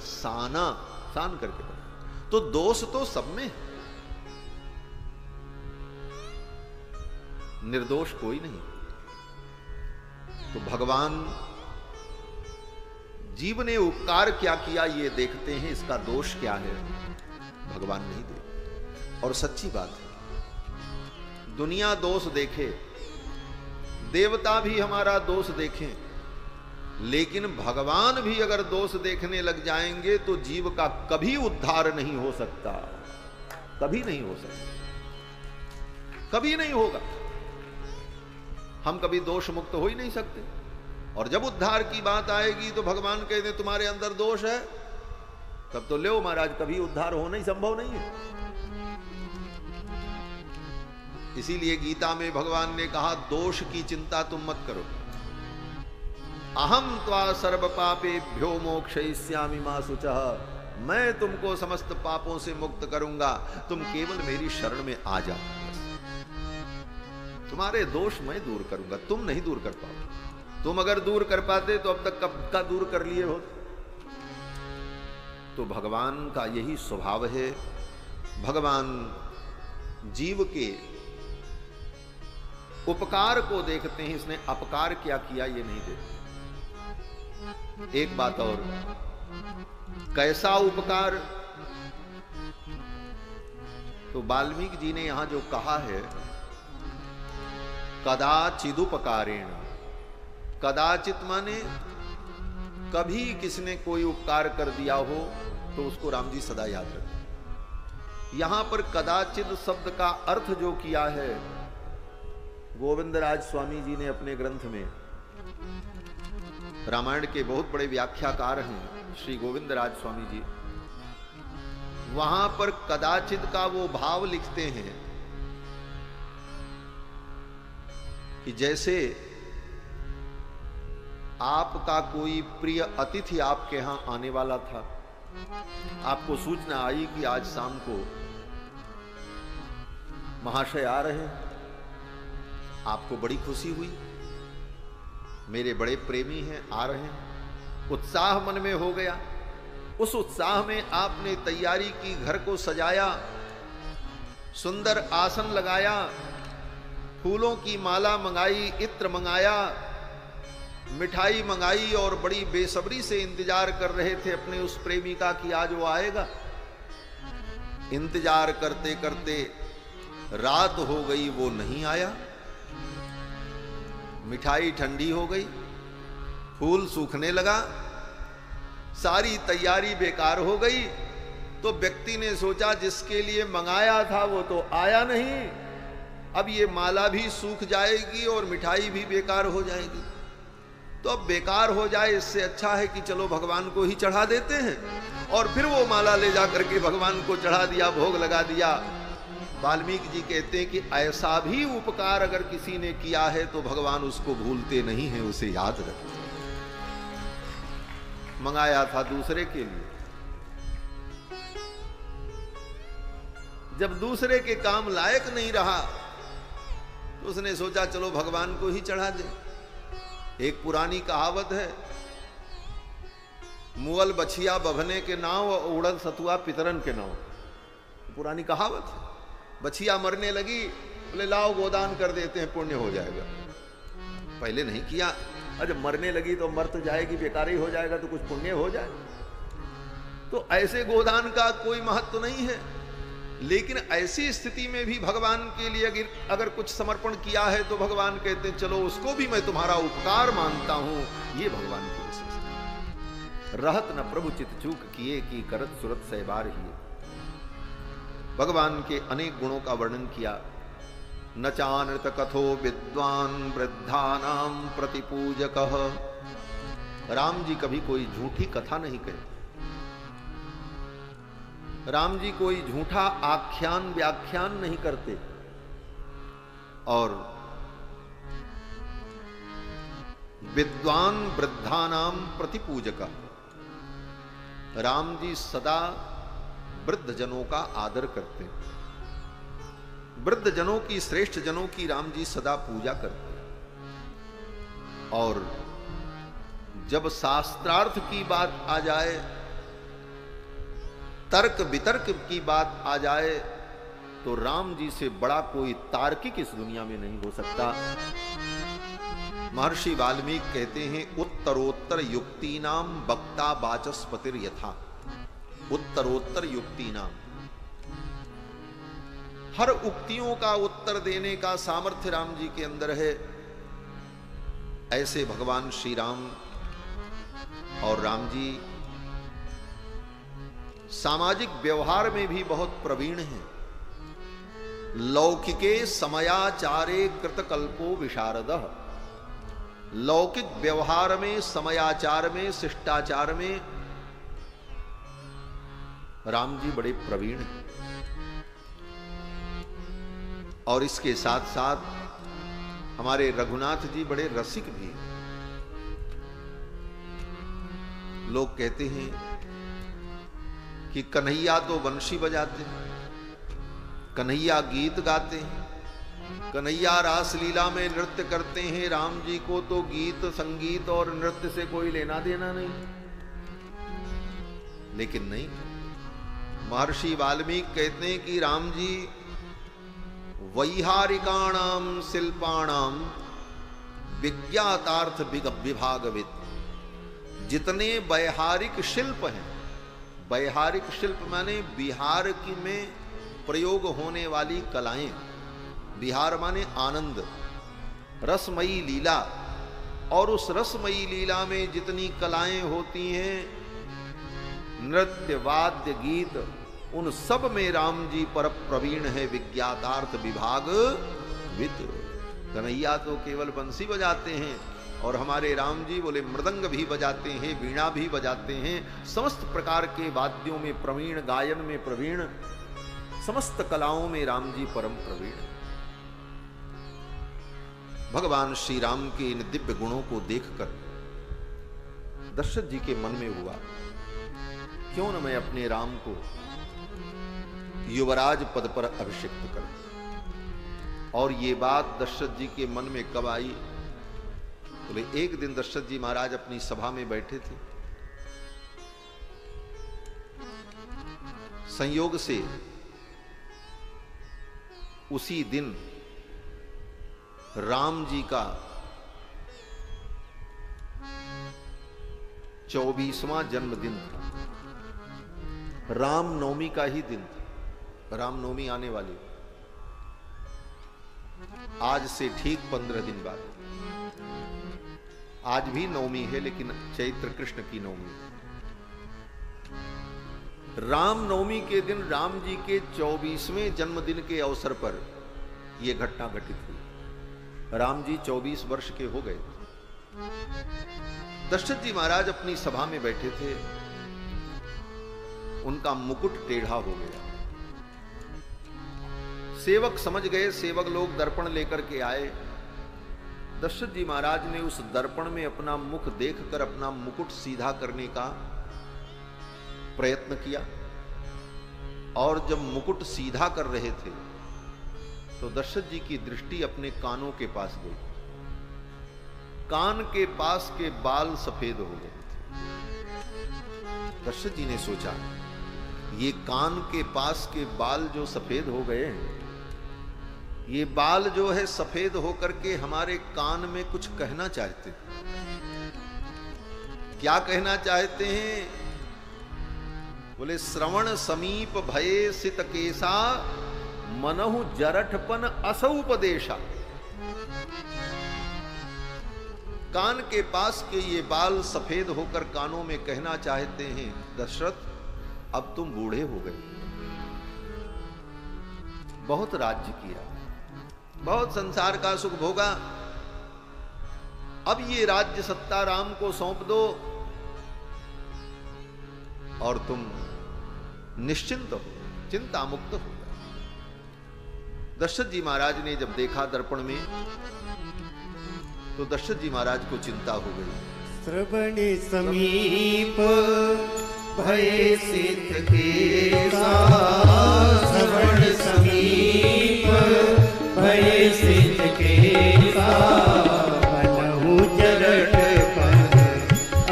साना, सान करके बना। तो दोष तो सब में है, निर्दोष कोई नहीं। तो भगवान जीव ने उपकार क्या किया ये देखते हैं, इसका दोष क्या है भगवान नहीं देखते। और सच्ची बात है, दुनिया दोष देखे, देवता भी हमारा दोष देखें, लेकिन भगवान भी अगर दोष देखने लग जाएंगे तो जीव का कभी उद्धार नहीं हो सकता, कभी नहीं हो सकता, कभी नहीं होगा। हम कभी दोष मुक्त हो ही नहीं सकते। और जब उद्धार की बात आएगी तो भगवान कहते हैं तुम्हारे अंदर दोष है, तब तो लो महाराज, कभी उद्धार होना ही संभव नहीं है। इसीलिए गीता में भगवान ने कहा दोष की चिंता तुम मत करो। अहम त्वा सर्व पापेभ्यो मोक्षयिष्यामि मा शुचः, मैं तुमको समस्त पापों से मुक्त करूंगा, तुम केवल मेरी शरण में आ जाओ। तुम्हारे दोष मैं दूर करूंगा, तुम नहीं दूर कर पाओ। तुम अगर दूर कर पाते तो अब तक कब का दूर कर लिए हो। तो भगवान का यही स्वभाव है। भगवान जीव के उपकार को देखते हैं, इसने अपकार क्या किया ये नहीं देखते। एक बात और, कैसा उपकार? तो वाल्मीकि जी ने यहां जो कहा है कदाचिदुपकारेण। कदाचित माने कभी किसने कोई उपकार कर दिया हो तो उसको राम जी सदा याद रखें। यहां पर कदाचित शब्द का अर्थ जो किया है गोविंदराज स्वामी जी ने अपने ग्रंथ में, रामायण के बहुत बड़े व्याख्याकार हैं श्री गोविंदराज स्वामी जी, वहां पर कदाचित का वो भाव लिखते हैं कि जैसे आपका कोई प्रिय अतिथि आपके यहां आने वाला था, आपको सूचना आई कि आज शाम को महाशय आ रहे हैं, आपको बड़ी खुशी हुई, मेरे बड़े प्रेमी हैं, आ रहे हैं, उत्साह मन में हो गया। उस उत्साह में आपने तैयारी की, घर को सजाया, सुंदर आसन लगाया, फूलों की माला मंगाई, इत्र मंगाया, मिठाई मंगाई और बड़ी बेसब्री से इंतजार कर रहे थे अपने उस प्रेमी का कि आज वो आएगा। इंतजार करते करते रात हो गई, वो नहीं आया, मिठाई ठंडी हो गई, फूल सूखने लगा, सारी तैयारी बेकार हो गई। तो व्यक्ति ने सोचा जिसके लिए मंगाया था वो तो आया नहीं, अब ये माला भी सूख जाएगी और मिठाई भी बेकार हो जाएगी। तो अब बेकार हो जाए, इससे अच्छा है कि चलो भगवान को ही चढ़ा देते हैं। और फिर वो माला ले जाकर के भगवान को चढ़ा दिया, भोग लगा दिया। वाल्मीकि जी कहते हैं कि ऐसा भी उपकार अगर किसी ने किया है तो भगवान उसको भूलते नहीं हैं, उसे याद रखते हैं। मंगाया था दूसरे के लिए, जब दूसरे के काम लायक नहीं रहा तो उसने सोचा चलो भगवान को ही चढ़ा दे। एक पुरानी कहावत है, मुअल बछिया बभने के नाव, उड़द सतुआ पितरन के नाव। पुरानी कहावत है। बछिया मरने लगी, बोले लाओ गोदान कर देते हैं, पुण्य हो जाएगा। पहले नहीं किया, जब मरने लगी तो मर तो जाएगी, बेकार ही हो जाएगा, तो कुछ पुण्य हो जाए। तो ऐसे गोदान का कोई महत्व नहीं है। लेकिन ऐसी स्थिति में भी भगवान के लिए अगर कुछ समर्पण किया है तो भगवान कहते हैं चलो उसको भी मैं तुम्हारा उपकार मानता हूं। ये भगवान की विशेषता। रहत न प्रभु चित चूक किए कि करत सुरत सहबार ही। भगवान के अनेक गुणों का वर्णन किया। न चानृत कथो विद्वान वृद्धानाम प्रतिपूजकः। राम जी कभी कोई झूठी कथा नहीं कहे। राम जी कोई झूठा आख्यान व्याख्यान नहीं करते। और विद्वान वृद्धानाम प्रतिपूजक। राम जी सदा वृद्ध जनों का आदर करते हैं। वृद्ध जनों की, श्रेष्ठ जनों की राम जी सदा पूजा करते हैं। और जब शास्त्रार्थ की बात आ जाए, तर्क वितर्क की बात आ जाए, तो राम जी से बड़ा कोई तार्किक इस दुनिया में नहीं हो सकता। महर्षि वाल्मीकि कहते हैं उत्तरोत्तर युक्ति नाम वक्ता वाचस्पतिर यथा। उत्तरोत्तर युक्ति नाम, हर उक्तियों का उत्तर देने का सामर्थ्य राम जी के अंदर है। ऐसे भगवान श्री राम और राम जी सामाजिक व्यवहार में भी बहुत प्रवीण हैं। लौकिके समयाचारे कृतकल्पो विशारदः। लौकिक व्यवहार में, समयाचार में, शिष्टाचार में राम जी बड़े प्रवीण हैं। और इसके साथ साथ हमारे रघुनाथ जी बड़े रसिक भी हैं। लोग कहते हैं कि कन्हैया तो बंशी बजाते हैं, कन्हैया गीत गाते हैं, कन्हैया रासलीला में नृत्य करते हैं, राम जी को तो गीत संगीत और नृत्य से कोई लेना देना नहीं। लेकिन नहीं, महर्षि वाल्मीकि कहते हैं कि राम जी वैहारिकाणाम शिल्पाणाम विज्ञातार्थ विभागविद। जितने वैहारिक शिल्प हैं, वैहारिक शिल्प माने बिहार की में प्रयोग होने वाली कलाएं। बिहार माने आनंद, रसमयी लीला, और उस रसमयी लीला में जितनी कलाएं होती हैं, नृत्य, वाद्य, गीत, उन सब में राम जी पर प्रवीण है, विज्ञातार्थ विभाग विद। कन्हैया तो केवल बंसी बजाते हैं और हमारे राम जी बोले मृदंग भी बजाते हैं, वीणा भी बजाते हैं, समस्त प्रकार के वाद्यों में प्रवीण, गायन में प्रवीण, समस्त कलाओं में राम जी परम प्रवीण। भगवान श्री राम के इन दिव्य गुणों को देखकर दशरथ जी के मन में हुआ, क्यों न मैं अपने राम को युवराज पद पर अभिषिक्त करूं। और ये बात दशरथ जी के मन में कब आई? बोले एक दिन दशरथ जी महाराज अपनी सभा में बैठे थे, संयोग से उसी दिन राम जी का 24वां जन्मदिन था, रामनवमी का ही दिन था। रामनवमी आने वाली आज से ठीक 15 दिन बाद। आज भी नवमी है, लेकिन चैत्र कृष्ण की नवमी। रामनवमी के दिन राम जी के 24वें जन्मदिन के अवसर पर यह घटना घटित हुई। राम जी 24 वर्ष के हो गए। दशरथ जी महाराज अपनी सभा में बैठे थे, उनका मुकुट टेढ़ा हो गया। सेवक समझ गए, सेवक लोग दर्पण लेकर के आए। दशरथ जी महाराज ने उस दर्पण में अपना मुख देखकर अपना मुकुट सीधा करने का प्रयत्न किया, और जब मुकुट सीधा कर रहे थे तो दशरथ जी की दृष्टि अपने कानों के पास गई। कान के पास के बाल सफेद हो गए थे। दशरथ जी ने सोचा, ये कान के पास के बाल जो सफेद हो गए हैं, ये बाल जो है सफेद होकर के हमारे कान में कुछ कहना चाहते हैं। क्या कहना चाहते हैं? बोले श्रवण समीप भये सित केसा, मनहु जरठपन असौपदेशा। कान के पास के ये बाल सफेद होकर कानों में कहना चाहते हैं, दशरथ अब तुम बूढ़े हो गए, बहुत राज्य किया, बहुत संसार का सुख भोगा, अब ये राज्य सत्ता राम को सौंप दो और तुम निश्चिंत हो, चिंता मुक्त हो। दशरथ जी महाराज ने जब देखा दर्पण में, तो दशरथ जी महाराज को चिंता हो गई। श्रवण समीप भय सित केसा, श्रवण समीप भय सित केसा, मनहु जरठपन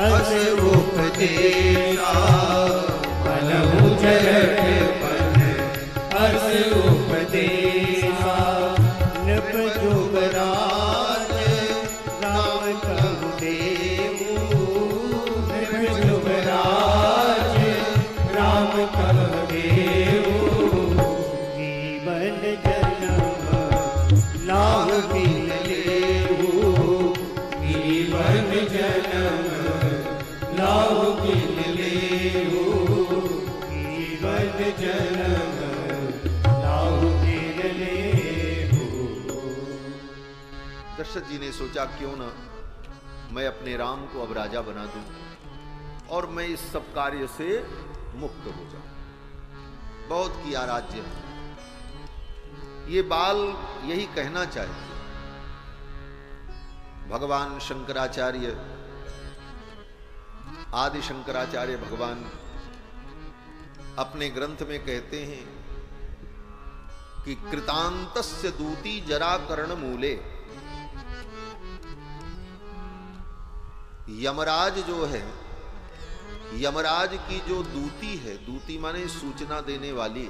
अस उपदेशा, मनहु जरठपन अस उपदेशा। नृप जुगराज राम कहु देवु, नृप जुगराज राम कहु देवु, जीवन जन्म लाहु बिन लेहु, जीवन जन्म लाहु बिन लेहु, जीवन जन्म लाहु बिन लेहु। दशरथ जी ने सोचा, क्यों ना मैं अपने राम को अब राजा बना दूं और मैं इस सब कार्य से मुक्त हो जाऊं। बहुत किया राज्य, ये बाल यही कहना चाहते। भगवान शंकराचार्य, आदि शंकराचार्य भगवान अपने ग्रंथ में कहते हैं कि कृतांतस्य दूती जराकर्ण मूले। यमराज जो है, यमराज की जो दूती है, दूती माने सूचना देने वाली,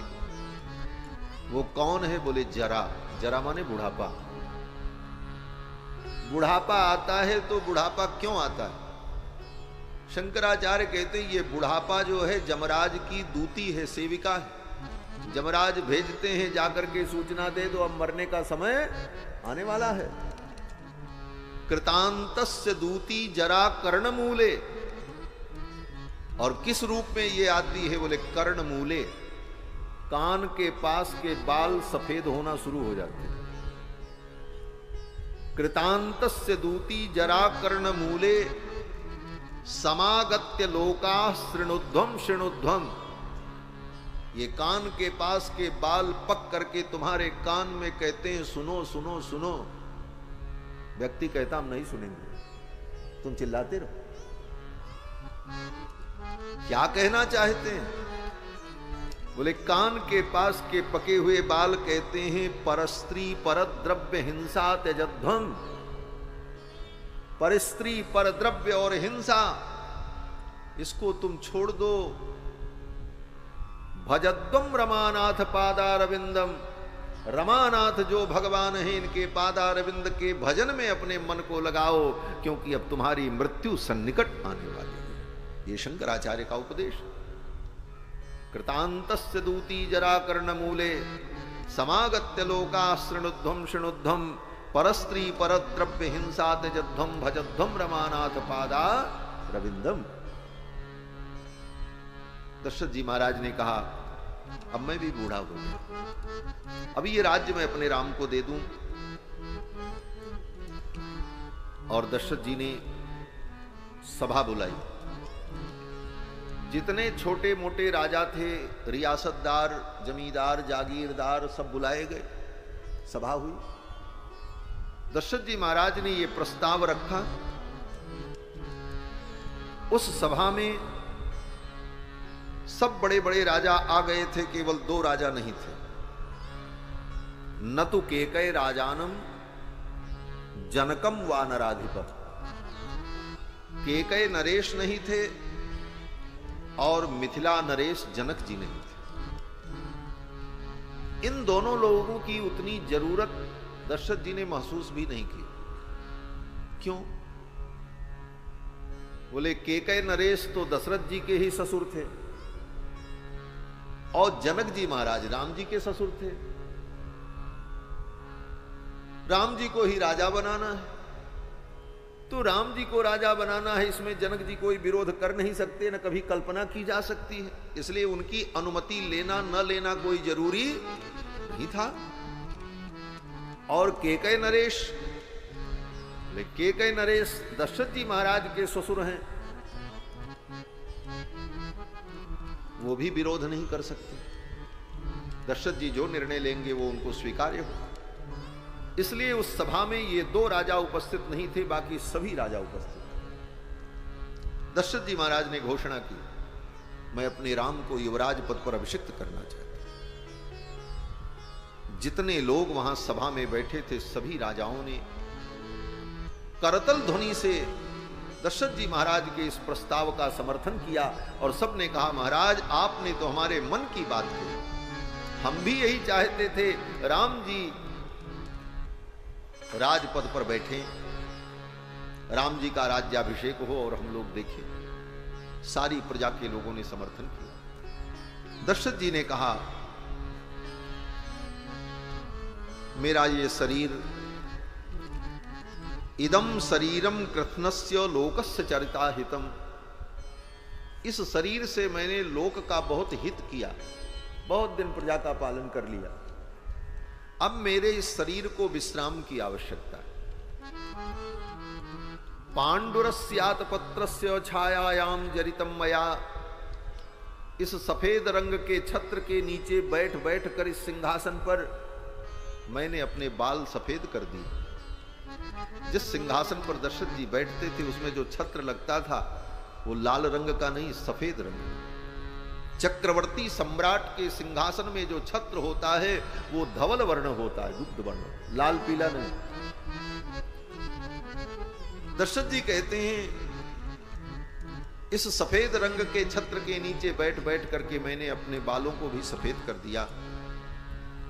वो कौन है? बोले जरा। जरा माने बुढ़ापा। बुढ़ापा आता है तो बुढ़ापा क्यों आता है? शंकराचार्य कहते हैं ये बुढ़ापा जो है यमराज की दूती है, सेविका है। यमराज भेजते हैं जाकर के सूचना दे दो, अब मरने का समय आने वाला है। कृतांतस्य दूती जरा कर्णमूले। और किस रूप में ये आती है? बोले कर्णमूले, कान के पास के बाल सफेद होना शुरू हो जाते हैं। कृतांतस्य दूती जरा कर्णमूले समागत्य लोका शृणुध्वम शृणुध्वम। ये कान के पास के बाल पक करके तुम्हारे कान में कहते हैं सुनो सुनो सुनो। व्यक्ति कहता हम नहीं सुनेंगे, तुम चिल्लाते रहो। क्या कहना चाहते हैं? बोले कान के पास के पके हुए बाल कहते हैं परस्त्री परद्रव्य हिंसा त्यजध्वम। परस्त्री परद्रव्य और हिंसा, इसको तुम छोड़ दो। भजद्वम रमानाथ पादारविंदम। रमानाथ जो भगवान है, इनके पादारविंद के भजन में अपने मन को लगाओ, क्योंकि अब तुम्हारी मृत्यु सन्निकट आने वाली है। ये शंकराचार्य का उपदेश। कृतांतस्य दूती जरा कर्णमूले समागत्य लोका शृणुध्वम शृणुध्वम परस्त्री परद्रव्य हिंसा त्यजध्वम भजध्वम रमानाथ पादा रविंदम। दशरथ जी महाराज ने कहा अब मैं भी बूढ़ा हो गया, अभी ये राज्य मैं अपने राम को दे दूं। और दशरथ जी ने सभा बुलाई। जितने छोटे मोटे राजा थे, रियासतदार, जमींदार, जागीरदार, सब बुलाए गए। सभा हुई। दशरथ जी महाराज ने यह प्रस्ताव रखा। उस सभा में सब बड़े बड़े राजा आ गए थे, केवल 2 राजा नहीं थे। न तो केकय राजानम जनकम वा नराधिपम। केकय नरेश नहीं थे और मिथिला नरेश जनक जी नहीं थे। इन दोनों लोगों की उतनी जरूरत दशरथ जी ने महसूस भी नहीं की। क्यों? बोले केकय नरेश तो दशरथ जी के ही ससुर थे और जनक जी महाराज राम जी के ससुर थे। राम जी को ही राजा बनाना है, तो राम जी को राजा बनाना है, इसमें जनक जी कोई विरोध कर नहीं सकते, न कभी कल्पना की जा सकती है। इसलिए उनकी अनुमति लेना न लेना कोई जरूरी नहीं था। और केकय नरेश, केकय नरेश दशरथ जी महाराज के ससुर हैं, वो भी विरोध नहीं कर सकते। दशरथ जी जो निर्णय लेंगे वो उनको स्वीकार्य हो। इसलिए उस सभा में ये 2 राजा उपस्थित नहीं थे, बाकी सभी राजा उपस्थित थे। दशरथ जी महाराज ने घोषणा की, मैं अपने राम को युवराज पद पर अभिषिक्त करना चाहता हूं। जितने लोग वहां सभा में बैठे थे, सभी राजाओं ने करतल ध्वनि से दशरथ जी महाराज के इस प्रस्ताव का समर्थन किया और सबने कहा महाराज आपने तो हमारे मन की बात कही, हम भी यही चाहते थे राम जी राजपद पर बैठे, राम जी का राज्याभिषेक हो और हम लोग देखें। सारी प्रजा के लोगों ने समर्थन किया। दशरथ जी ने कहा मेरा ये शरीर इदम शरीरम कृत्नस्य लोकस्य चरिता हितम, इस शरीर से मैंने लोक का बहुत हित किया, बहुत दिन प्रजा का पालन कर लिया। अब मेरे इस शरीर को विश्राम की आवश्यकता है। पांडुरस्यात पत्रस्य छायायाम जरितम मया, इस सफेद रंग के छत्र के नीचे बैठ बैठ कर इस सिंहासन पर मैंने अपने बाल सफेद कर दिए। जिस सिंहासन पर दशरथ जी बैठते थे उसमें जो छत्र लगता था वो लाल रंग का नहीं, सफेद रंग। चक्रवर्ती सम्राट के सिंहासन में जो छत्र होता है वो धवल वर्ण होता है, गुप्त वर्ण, लाल पीला नहीं। दशरथ जी कहते हैं इस सफेद रंग के छत्र के नीचे बैठ बैठ करके मैंने अपने बालों को भी सफेद कर दिया।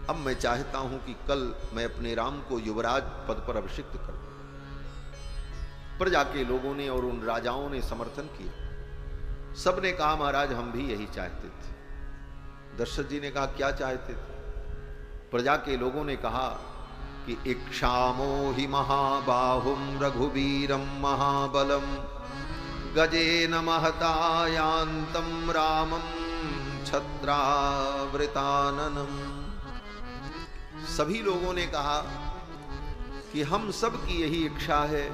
अब मैं चाहता हूं कि कल मैं अपने राम को युवराज पद पर अभिषिक्त करूं। प्रजा के लोगों ने और उन राजाओं ने समर्थन किया। सबने कहा महाराज हम भी यही चाहते थे। दशरथ जी ने कहा क्या चाहते थे? प्रजा के लोगों ने कहा कि इक्षामो हि महाबाहुं रघुवीरं महाबलम गजेन महता यान्तं रामं छत्रावृताननम। सभी लोगों ने कहा कि हम सब की यही इच्छा है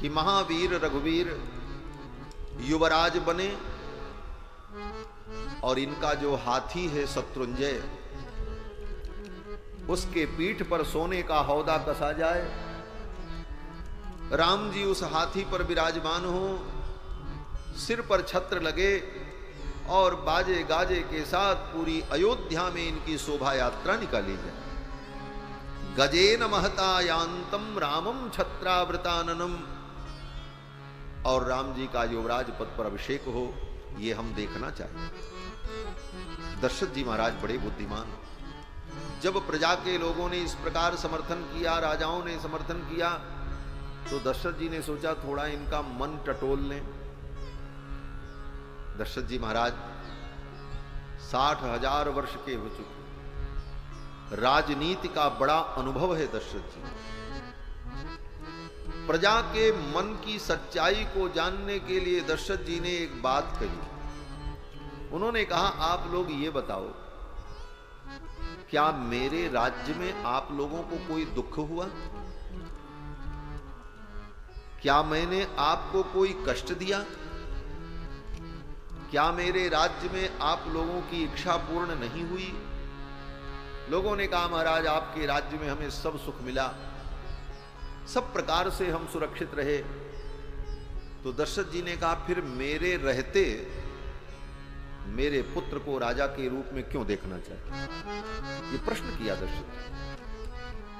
कि महावीर रघुवीर युवराज बने और इनका जो हाथी है शत्रुंजय, उसके पीठ पर सोने का हौदा कसा जाए, राम जी उस हाथी पर विराजमान हो, सिर पर छत्र लगे और बाजे गाजे के साथ पूरी अयोध्या में इनकी शोभा यात्रा निकाली जाए। गजेन महता यान्तम रामम छत्रावृताननम, और राम जी का युवराज पद पर अभिषेक हो, ये हम देखना चाहते। दशरथ जी महाराज बड़े बुद्धिमान। जब प्रजा के लोगों ने इस प्रकार समर्थन किया, राजाओं ने समर्थन किया, तो दशरथ जी ने सोचा थोड़ा इनका मन टटोल लें। दशरथ जी महाराज 60,000 वर्ष के हो चुके, राजनीति का बड़ा अनुभव है दशरथ जी। प्रजा के मन की सच्चाई को जानने के लिए दशरथ जी ने एक बात कही। उन्होंने कहा, आप लोग ये बताओ, क्या मेरे राज्य में आप लोगों को कोई दुख हुआ? क्या मैंने आपको कोई कष्ट दिया? क्या मेरे राज्य में आप लोगों की इच्छा पूर्ण नहीं हुई? लोगों ने कहा, महाराज आपके राज्य में हमें सब सुख मिला, सब प्रकार से हम सुरक्षित रहे। तो दशरथ जी ने कहा, फिर मेरे रहते मेरे पुत्र को राजा के रूप में क्यों देखना चाहिए? ये प्रश्न किया दशरथ।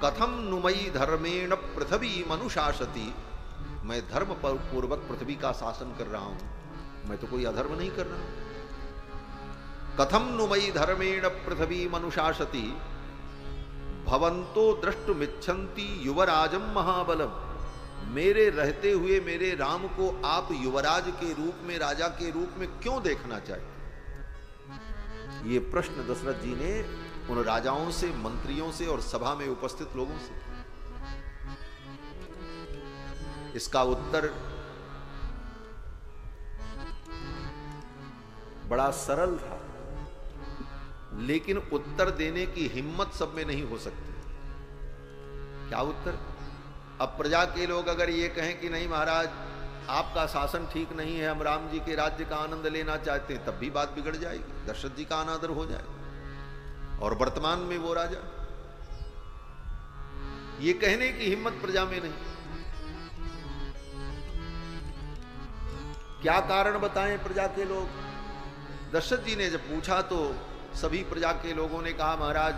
कथम नुमयी धर्मेण पृथ्वी मनुशासति, मैं धर्म पूर्वक पृथ्वी का शासन कर रहा हूं, मैं तो कोई अधर्म नहीं कर रहा हूं। कथम नुमयी धर्मेण पृथ्वी मनुशासति भवंतो द्रष्टुमिच्छन्ति युवराजम महाबलम, मेरे रहते हुए मेरे राम को आप युवराज के रूप में, राजा के रूप में क्यों देखना चाहते? ये प्रश्न दशरथ जी ने उन राजाओं से, मंत्रियों से और सभा में उपस्थित लोगों से। इसका उत्तर बड़ा सरल था, लेकिन उत्तर देने की हिम्मत सब में नहीं हो सकती। क्या उत्तर? अब प्रजा के लोग अगर ये कहें कि नहीं महाराज आपका शासन ठीक नहीं है, हम राम जी के राज्य का आनंद लेना चाहते हैं, तब भी बात बिगड़ जाएगी, दशरथ जी का अनादर हो जाएगा। और वर्तमान में वो राजा, ये कहने की हिम्मत प्रजा में नहीं। क्या कारण बताएं प्रजा के लोग? दशरथ जी ने जब पूछा तो सभी प्रजा के लोगों ने कहा, महाराज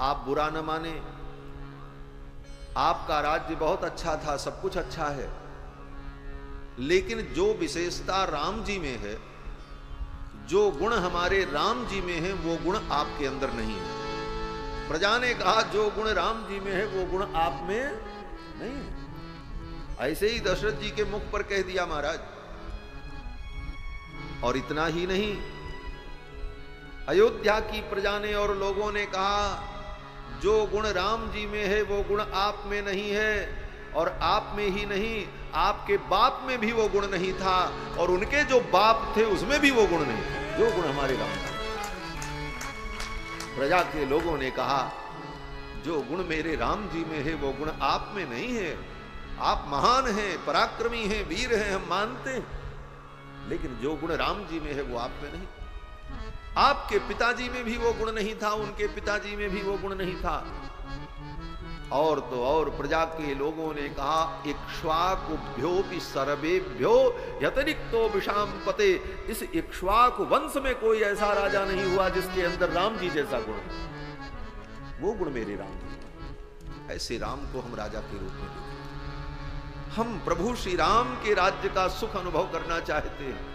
आप बुरा न माने, आपका राज्य बहुत अच्छा था, सब कुछ अच्छा है, लेकिन जो विशेषता राम जी में है, जो गुण हमारे राम जी में है, वो गुण आपके अंदर नहीं है। प्रजा ने कहा, जो गुण राम जी में है वो गुण आप में नहीं है। ऐसे ही दशरथ जी के मुख पर कह दिया महाराज। और इतना ही नहीं, अयोध्या की प्रजा ने और लोगों ने कहा, जो गुण राम जी में है वो गुण आप में नहीं है, और आप में ही नहीं, आपके बाप में भी वो गुण नहीं था, और उनके जो बाप थे उसमें भी वो गुण नहीं था, जो गुण हमारे राम में। प्रजा के लोगों ने कहा, जो गुण मेरे राम जी में है वो गुण आप में नहीं है। आप महान हैं, पराक्रमी हैं, वीर हैं, हम मानते हैं, लेकिन जो गुण राम जी में है वो आप में नहीं। आपके पिताजी में भी वो गुण नहीं था, उनके पिताजी में भी वो गुण नहीं था। और तो और प्रजा के लोगों ने कहा, इक्ष्वाकुभ्योपि सर्वेभ्यो यतरिक्तो विषाम पते, इस इक्ष्वाकु वंश में कोई ऐसा राजा नहीं हुआ जिसके अंदर राम जी जैसा गुण है। वो गुण मेरे राम जी। ऐसे राम को हम राजा के रूप में देखते। हम प्रभु श्री राम के राज्य का सुख अनुभव करना चाहते हैं।